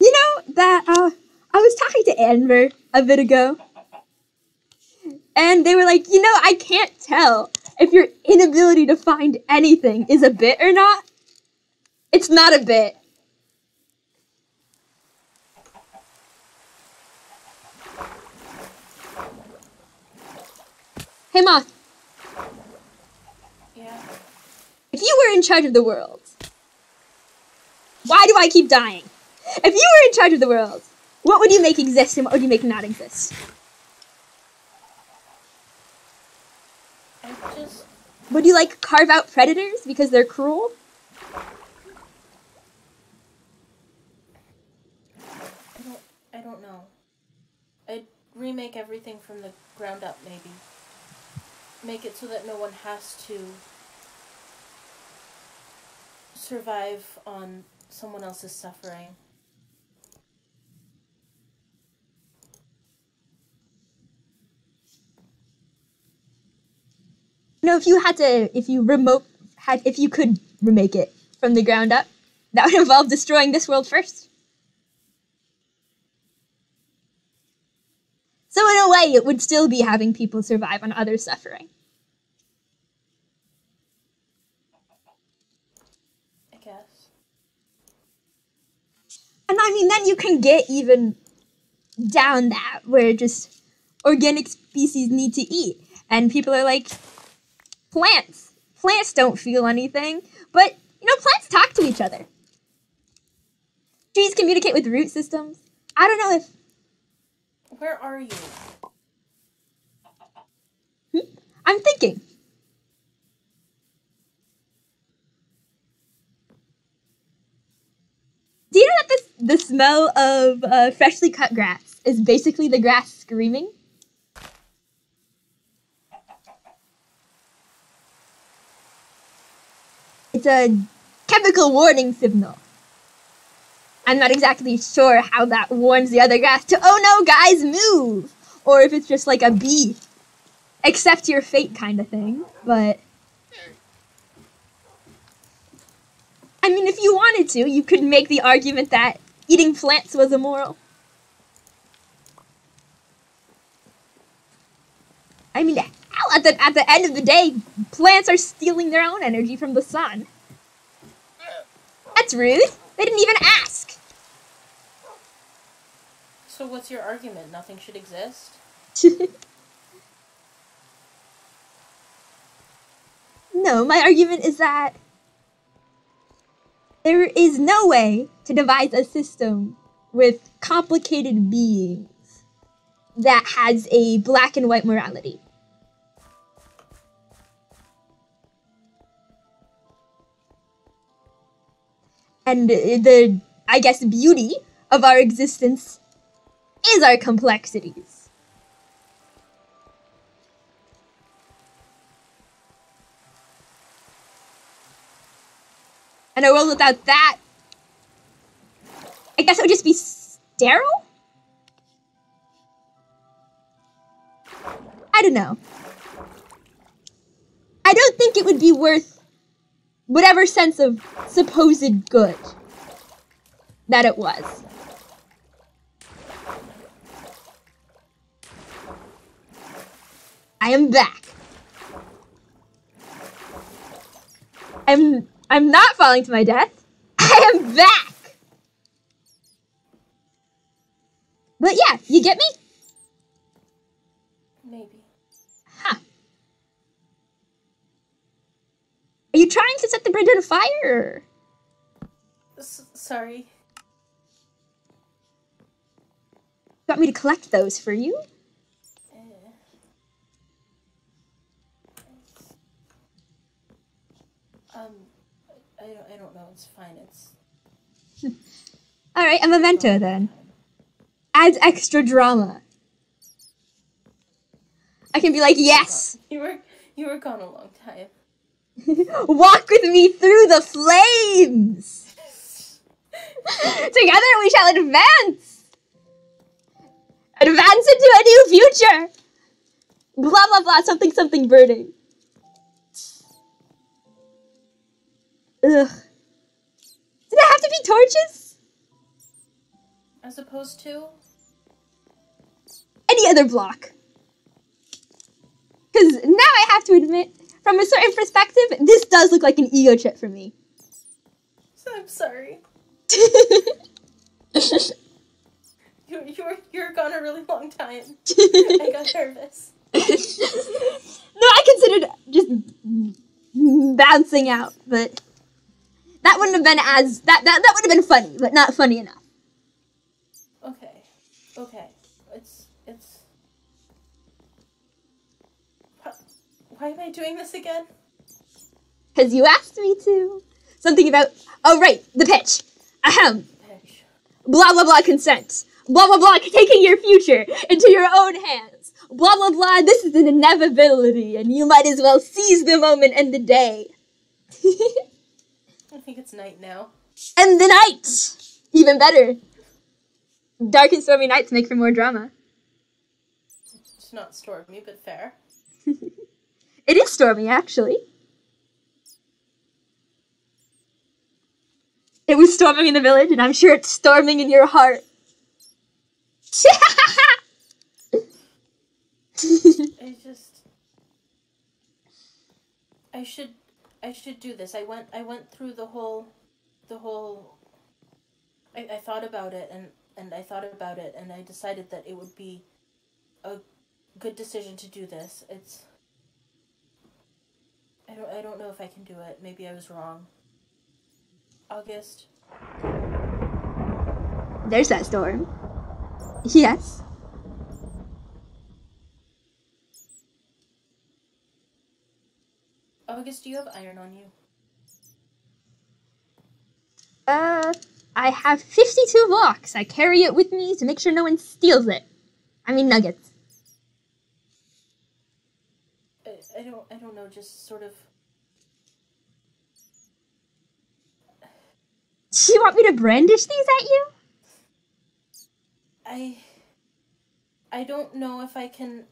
S1: You know that I was talking to Amber a bit ago. And they were like, I can't tell if your inability to find anything is a bit or not. It's not a bit. Hey, Moth.
S2: Yeah.
S1: If you were in charge of the world, why do I keep dying? If you were in charge of the world, what would you make exist and what would you make not exist? Would you, carve out predators because they're cruel?
S2: I don't know. I'd remake everything from the ground up, maybe. Make it so that no one has to survive on someone else is suffering.
S1: If you could remake it from the ground up, that would involve destroying this world first. So in a way, it would still be having people survive on others' suffering.
S2: I guess.
S1: And I mean, then you can get even down that, where just organic species need to eat. And people are like, plants. Plants don't feel anything. But, plants talk to each other. Trees communicate with root systems. I don't know if...
S2: Where are you?
S1: I'm thinking. Do you know that the smell of freshly cut grass is basically the grass screaming? It's a chemical warning signal. I'm not exactly sure how that warns the other grass to, oh no, guys, move! Or if it's just like a bee, accept your fate kind of thing. But, I mean, if you wanted to, you could make the argument that eating plants was immoral. I mean, hell, at the end of the day, plants are stealing their own energy from the sun. That's rude. They didn't even ask.
S2: So what's your argument? Nothing should exist?
S1: No, my argument is that there is no way to devise a system with complicated beings that has a black and white morality. And the, I guess, beauty of our existence is our complexities. And a world without that, I guess it would just be sterile? I don't know. I don't think it would be worth whatever sense of supposed good that it was. I am back. I'm not falling to my death. I am back. But yeah, you get me?
S2: Maybe.
S1: Huh. Are you trying to set the bridge on fire?
S2: Sorry.
S1: You want me to collect those for you?
S2: I don't know. It's fine. It's...
S1: All right, a memento then. Adds extra drama. I can be like, yes.
S2: You were gone a long time.
S1: Walk with me through the flames. Together we shall advance. Advance into a new future. Blah, blah, blah, something, something burning. Ugh. Did it have to be torches?
S2: As opposed to?
S1: Any other block. Because now I have to admit, from a certain perspective, this does look like an ego trip for me.
S2: I'm sorry. You were gone a really long time. I got nervous.
S1: No, I considered just bouncing out, but that wouldn't have been as that would have been funny, but not funny enough.
S2: Okay. It's why am I doing this again?
S1: Because you asked me to. Something about, oh right, the pitch. Ahem.
S2: Pitch.
S1: Blah, blah, blah, consent. Blah, blah, blah, taking your future into your own hands. Blah, blah, blah, this is an inevitability, and you might as well seize the moment and the day.
S2: I think it's night now.
S1: And the night! Even better. Dark and stormy nights make for more drama.
S2: It's not stormy, but fair.
S1: It is stormy, actually. It was storming in the village, and I'm sure it's storming in your heart.
S2: I should do this. I went through the whole I thought about it and I thought about it and I decided that it would be a good decision to do this. I don't know if I can do it. Maybe I was wrong. August.
S1: There's that storm. Yes.
S2: August, do you have iron on you?
S1: I have 52 blocks. I carry it with me to make sure no one steals it. I mean nuggets.
S2: I don't know, just sort of...
S1: Do you want me to brandish these at you?
S2: I don't know if I can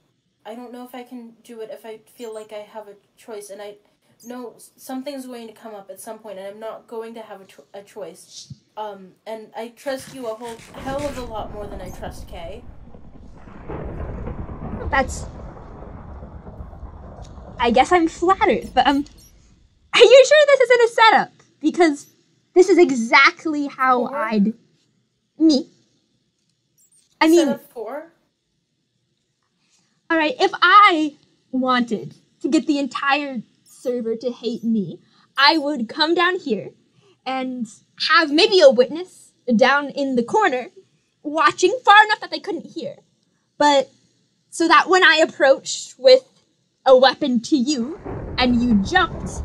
S2: do it if I feel like I have a choice, and I know something's going to come up at some point, and I'm not going to have a choice. And I trust you a whole hell of a lot more than I trust Kay.
S1: I guess I'm flattered, but are you sure this isn't a setup? Because this is exactly how Me? I mean...
S2: Setup 4?
S1: Alright, if I wanted to get the entire server to hate me, I would come down here and have maybe a witness down in the corner watching far enough that they couldn't hear. But so that when I approached with a weapon to you and you jumped,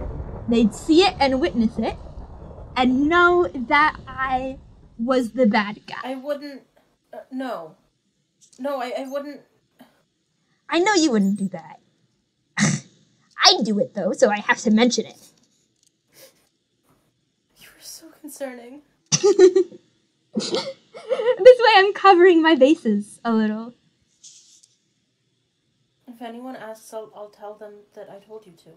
S1: they'd see it and witness it and know that I was the bad guy.
S2: I wouldn't... No. No, I wouldn't...
S1: I know you wouldn't do that. I'd do it, though, so I have to mention it.
S2: You were so concerning.
S1: This way I'm covering my bases a little.
S2: If anyone asks, I'll tell them that I told you to.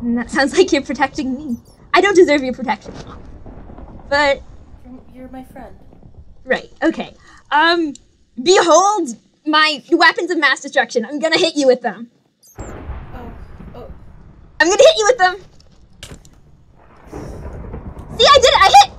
S1: And that sounds like you're protecting me. I don't deserve your protection. But...
S2: You're my friend.
S1: Right, okay. Behold my weapons of mass destruction. I'm gonna hit you with them.
S2: Oh.
S1: I'm gonna hit you with them. See, I did it! I hit!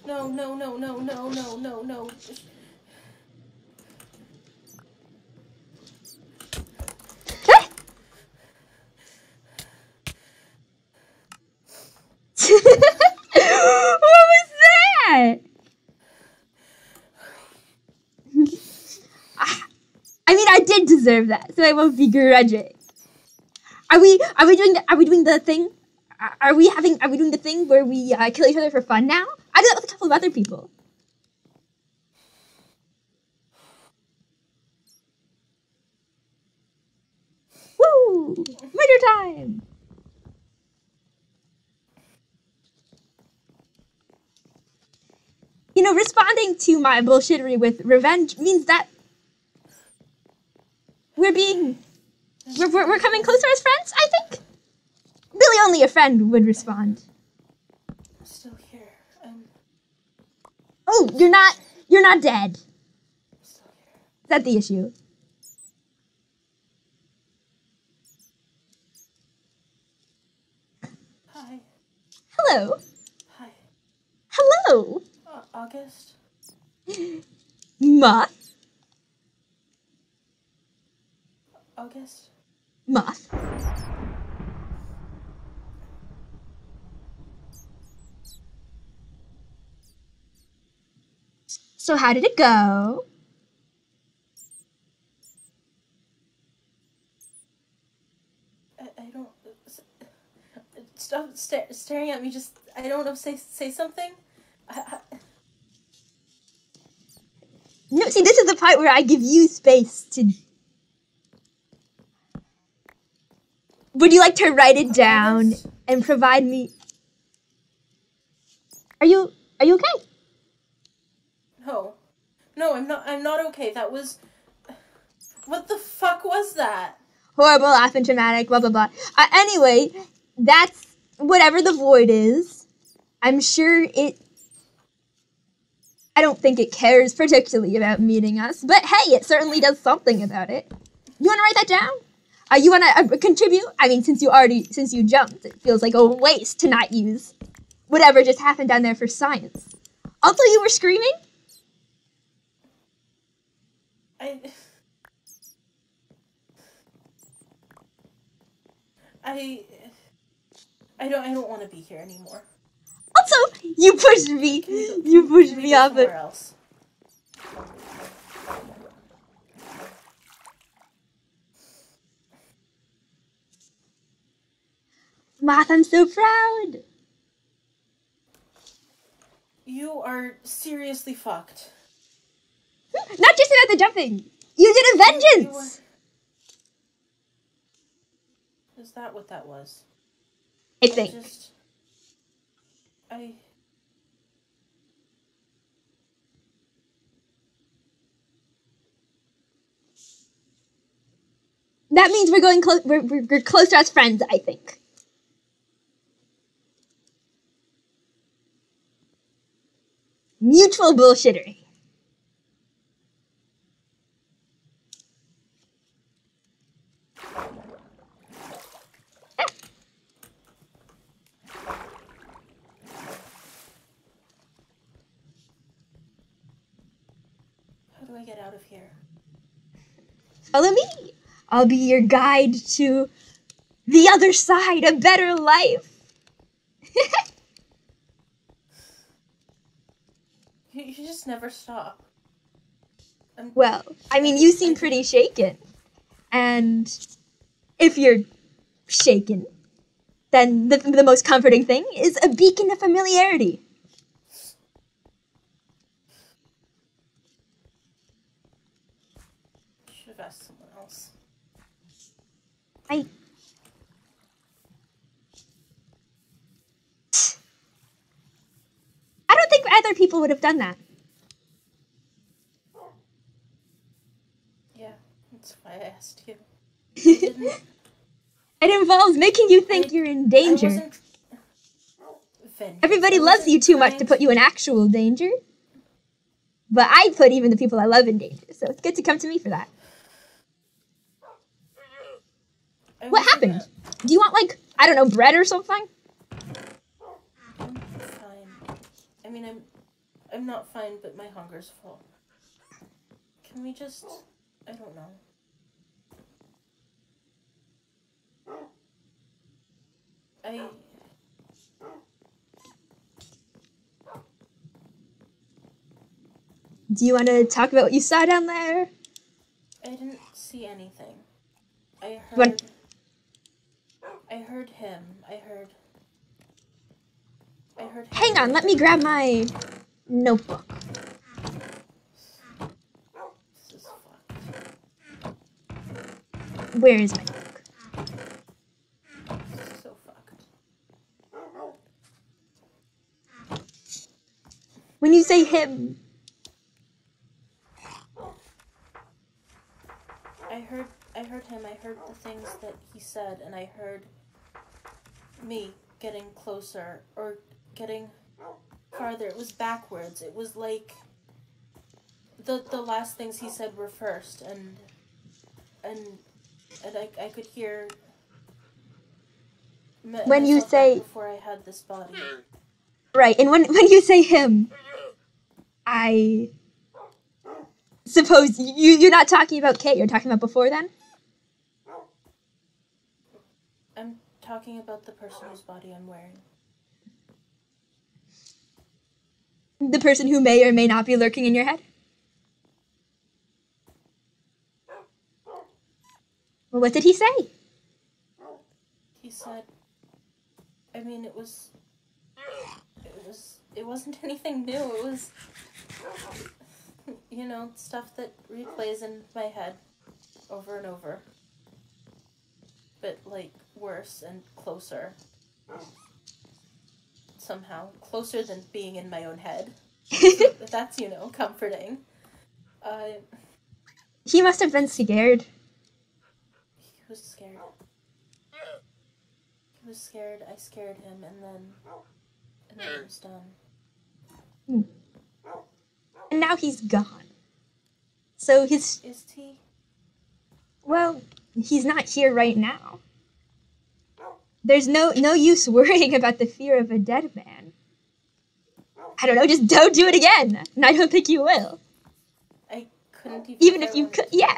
S2: No.
S1: What was that? I mean, I did deserve that, so I won't begrudge it. Are we doing the thing? Are we doing the thing where we kill each other for fun now? I do that with a couple of other people. Woo! Murder time! You know, responding to my bullshittery with revenge means that we're coming closer as friends, I think. Billy only a friend would respond.
S2: I'm still here.
S1: Oh, you're not dead.
S2: I'm still here.
S1: Is that the issue?
S2: Hi.
S1: Hello.
S2: Hi.
S1: Hello.
S2: August?
S1: Moth.
S2: August?
S1: Moth. So how did it go?
S2: I don't... Stop staring at me, just... I don't know, say something?
S1: No, see, this is the part where I give you space to... Would you like to write it down and provide me... Are you okay?
S2: No, I'm not okay. That was... What the fuck was that?
S1: Horrible, often traumatic, blah, blah, blah. Anyway, that's whatever the void is. I'm sure it... I don't think it cares particularly about meeting us, but hey, it certainly does something about it. You want to write that down? You want to contribute? I mean, since you jumped, it feels like a waste to not use whatever just happened down there for science. Also, you were screaming?
S2: I don't want to be here anymore.
S1: Also, you pushed me. You pushed me off it.
S2: Else.
S1: Moth, I'm so proud.
S2: You are seriously fucked.
S1: Not just about the jumping. You did a vengeance.
S2: Is that what that was?
S1: I think. That means we're going close. We're closer as friends, I think. Mutual bullshittery.
S2: How do I get out of here?
S1: Follow me. I'll be your guide to the other side, a better life.
S2: You just never stop.
S1: Well, I mean, you seem pretty shaken. And if you're shaken, then the most comforting thing is a beacon of familiarity.
S2: Should have asked someone else.
S1: I don't think other people would have done that.
S2: Yeah, that's why I asked you.
S1: It involves making you think you're in danger. Everybody loves you too much to put you in actual danger. But I put even the people I love in danger, so it's good to come to me for that. What happened? Do you want, like, I don't know, bread or something?
S2: I'm fine. I mean, I'm not fine, but my hunger's full. Can we just... I don't know.
S1: Do you want to talk about what you saw down there?
S2: I didn't see anything. I heard him. I heard him.
S1: Hang on, let me grab my notebook.
S2: This is fucked.
S1: Where is my book?
S2: This is so fucked.
S1: When you say him...
S2: I heard him. I heard the things that he said, and I heard me getting closer or getting farther. It was backwards. It was like the last things he said were first, and I could hear
S1: when you say
S2: before I had this body.
S1: Right, and when you say him, I suppose you're not talking about Kate, you're talking about before then?
S2: I'm talking about the person whose body I'm wearing.
S1: The person who may or may not be lurking in your head? Well, what did he say?
S2: He said, I mean, it wasn't anything new. It was, stuff that replays in my head over and over. But, worse and closer. Somehow. Closer than being in my own head. So that's, comforting.
S1: He must have been scared.
S2: He was scared. He was scared. I scared him, and then it was done.
S1: And now he's gone. So
S2: Is he?
S1: Well, he's not here right now. There's no use worrying about the fear of a dead man. I don't know, just don't do it again. And I don't think you will.
S2: I couldn't
S1: even if you could, yeah.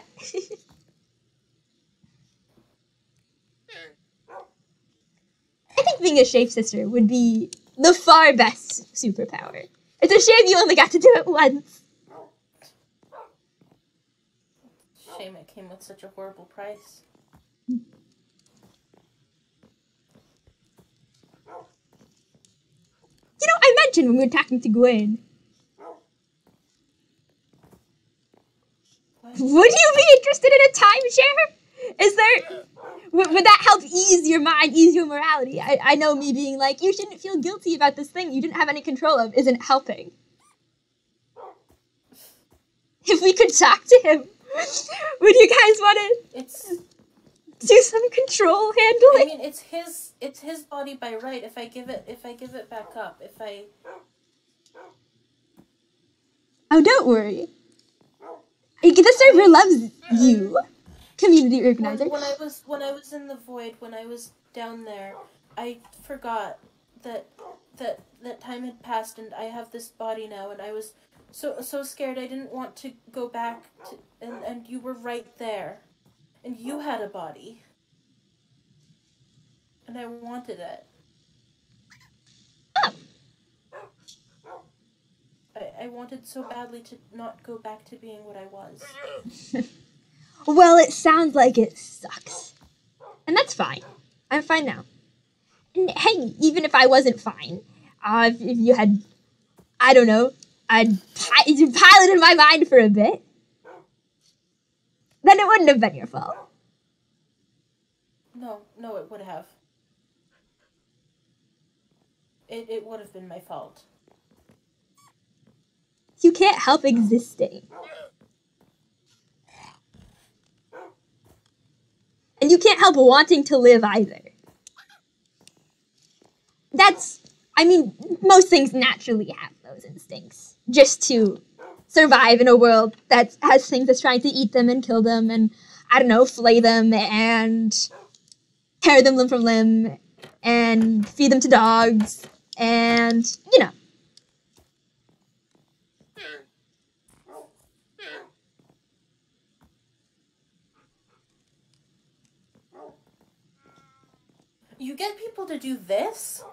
S1: I think being a shapeshifter would be the far best superpower. It's a shame you only got to do it once.
S2: Shame it came with such a horrible price.
S1: I mentioned when we were talking to Gwen. What? Would you be interested in a timeshare? Is there... Would that help ease your mind, ease your morality? I know me being like, you shouldn't feel guilty about this thing you didn't have any control of isn't helping. If we could talk to him, would you guys want to do some control handling?
S2: I mean, it's his body by right. If I give it back up,
S1: Oh, don't worry. The server loves you. Community organizer.
S2: When I was in the void, when I was down there, I forgot that time had passed, and I have this body now, and I was so scared. I didn't want to go back to, and you were right there, and you had a body, and I wanted it.
S1: Oh.
S2: I wanted so badly to not go back to being what I was.
S1: Well, it sounds like it sucks. And that's fine. I'm fine now. And hey, even if I wasn't fine, if you had, I don't know, you piloted my mind for a bit, then it wouldn't have been your fault.
S2: No, it would have. It would have been my fault.
S1: You can't help existing. And you can't help wanting to live either. Most things naturally have those instincts. Just to survive in a world that has things that's trying to eat them and kill them and, I don't know, flay them and tear them limb from limb and feed them to dogs and,
S2: You get people to do this?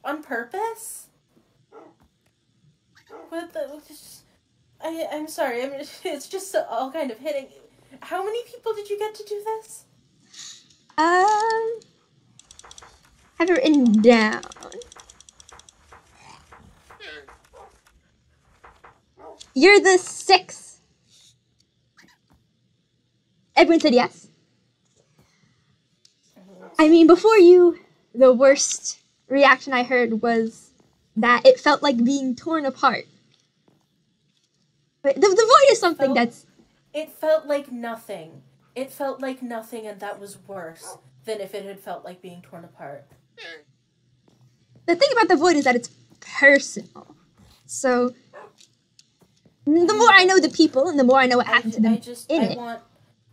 S2: On purpose? What the... I'm sorry, it's just all kind of hitting. How many people did you get to do this?
S1: I have it written down. You're the 6th. Everyone said yes. Before you, the worst reaction I heard was that it felt like being torn apart. But the void is something
S2: It felt like nothing. It felt like nothing, and that was worse than if it had felt like being torn apart.
S1: the thing about the void is that it's personal. So the more I know the people, and the more I know what happened to them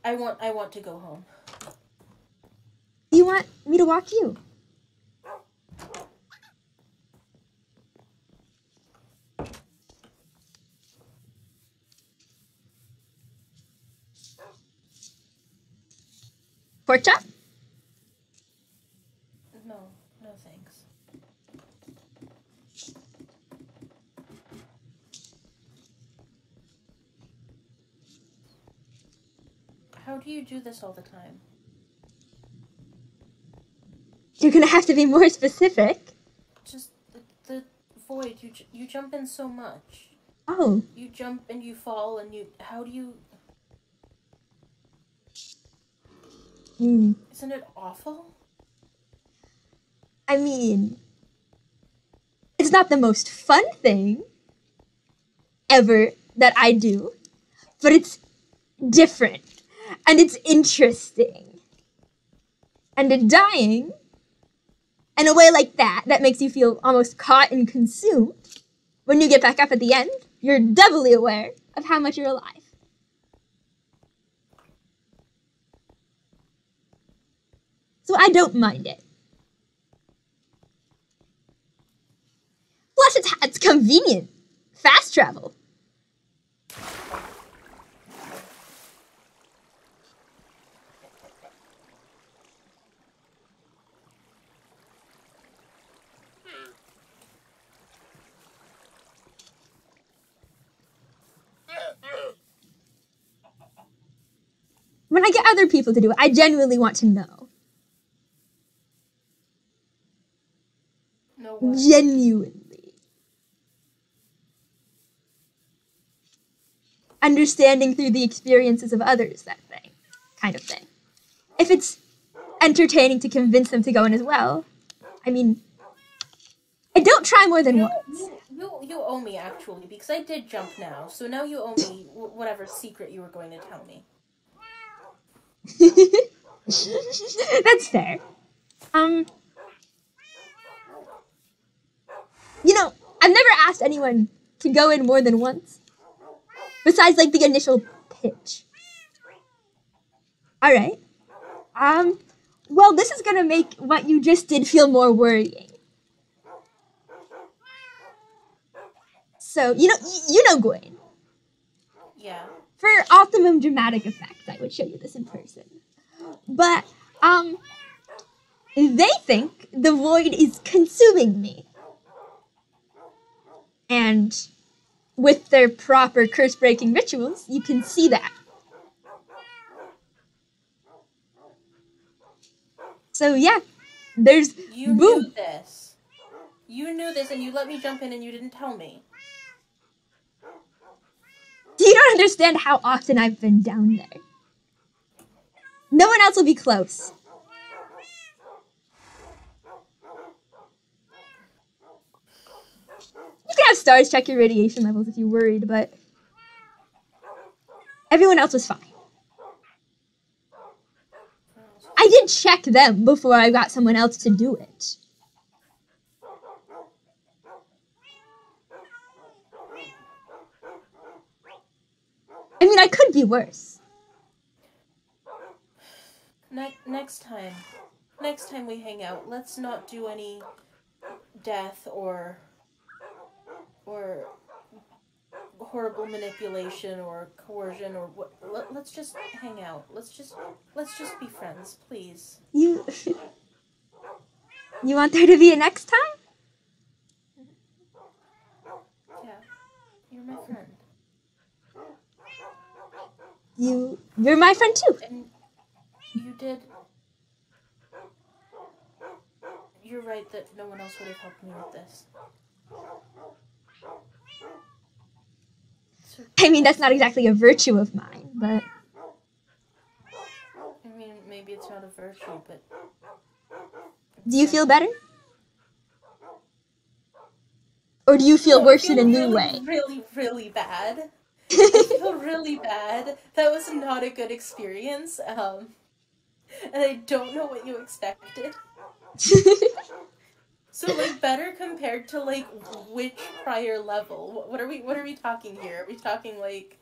S2: I want to go home.
S1: Do you want me to walk you? Pork chop?
S2: No, thanks. How do you do this all the time?
S1: You're gonna have to be more specific.
S2: Just the void. You jump in so much.
S1: Oh.
S2: You jump and you fall and you. How do you? Isn't it awful?
S1: I mean, it's not the most fun thing ever that I do, but it's different and it's interesting. And dying in a way like that makes you feel almost caught and consumed. When you get back up at the end, you're doubly aware of how much you're alive. So I don't mind it. Plus, it's convenient. Fast travel. When I get other people to do it, I genuinely want to know.
S2: No what?
S1: Genuinely. Understanding through the experiences of others, that thing. Kind of thing. If it's entertaining to convince them to go in as well, I mean, I don't try more than once.
S2: You owe me, actually, because I did jump now, so now you owe me whatever secret you were going to tell me.
S1: That's fair. You know, I've never asked anyone to go in more than once. Besides, like, the initial pitch. Alright. Well, this is gonna make what you just did feel more worrying. So, you know Gwen.
S2: Yeah.
S1: For optimum dramatic effect, I would show you this in person. But, they think the void is consuming me. And with their proper curse-breaking rituals, you can see that. So yeah, there's
S2: You
S1: boom.
S2: knew this. You knew this and you let me jump in and you didn't tell me.
S1: You don't understand how often I've been down there. No one else will be close. You can have stars check your radiation levels if you're worried, but everyone else was fine. I did check them before I got someone else to do it. I mean, I could be worse.
S2: Next time we hang out, let's not do any death or horrible manipulation or coercion or what. Let's just hang out. Let's just be friends, please.
S1: You want there to be a next time?
S2: Yeah, you're my friend.
S1: You're my friend too.
S2: And you did. You're right that no one else would have helped me with this.
S1: I mean, that's not exactly a virtue of mine, but...
S2: I mean, maybe it's not a virtue, but...
S1: Do you feel better? Or do you feel worse in a new way?
S2: Really, really bad. I feel really bad. That was not a good experience. And I don't know what you expected. So, like, better compared to, like, which prior level? What are we talking here? Are we talking, like...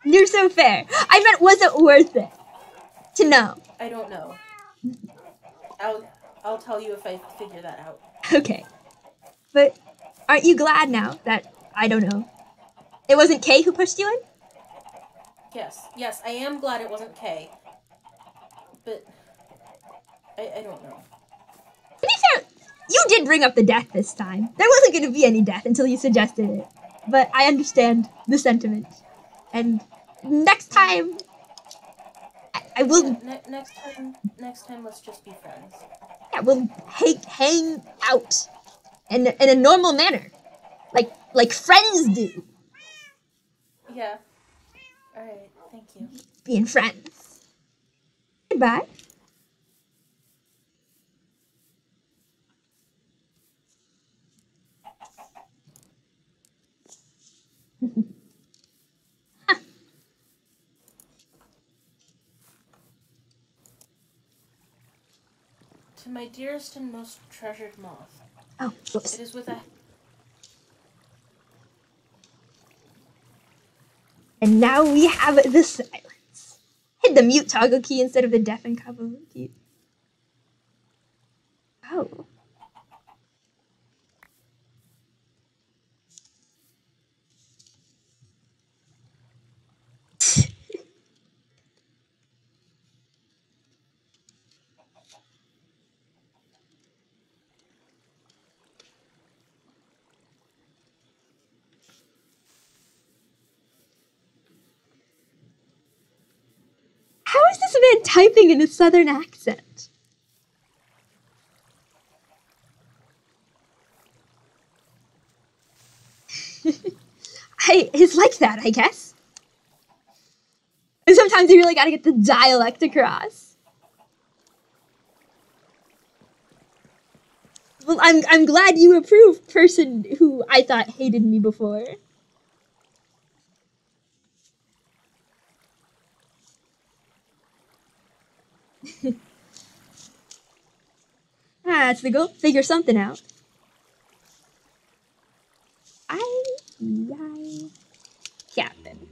S1: You're so fair. I meant, was it worth it to know?
S2: I don't know. I'll tell you if I figure that out.
S1: Okay. But aren't you glad now that, I don't know, it wasn't Kay who pushed you in?
S2: Yes, I am glad it wasn't Kay. But I don't know.
S1: To be fair, you did bring up the death this time. There wasn't going to be any death until you suggested it. But I understand the sentiment. And next time, I will...
S2: Yeah, next time, let's just be friends.
S1: Yeah, we'll hang out in a normal manner. Like friends do.
S2: Yeah. Alright, thank you.
S1: Being friends. Goodbye.
S2: To my dearest and most treasured moth.
S1: Oh, whoops.
S2: It is with a...
S1: And now we have the silence. Hit the mute toggle key instead of the deafen cover key. Oh. How is this man typing in a southern accent? It's like that, I guess. And sometimes you really gotta get the dialect across. Well, I'm glad you approve, person who I thought hated me before. That's the goal. Figure something out. Captain.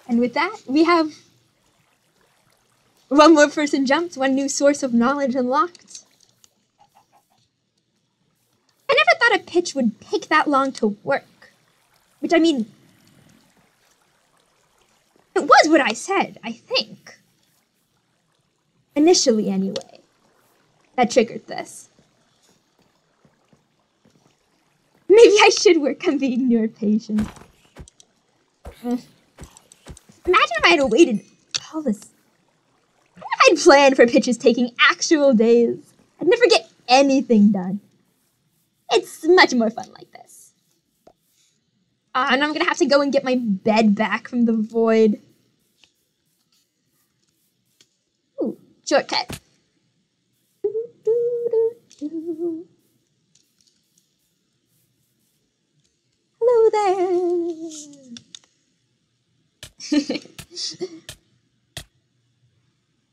S1: And with that, we have one more person jumped, one new source of knowledge unlocked. I never thought a pitch would take that long to work. Which, I mean, it was what I said, I think. Initially, anyway. That triggered this. Maybe I should work on being more patient. Imagine if I had waited all this. Imagine if I'd planned for pitches taking actual days. I'd never get anything done. It's much more fun like this. And I'm gonna have to go and get my bed back from the void. Ooh, shortcut. Hello there.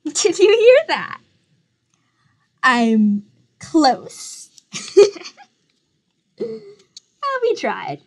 S1: Did you hear that? I'm close. Well, we tried.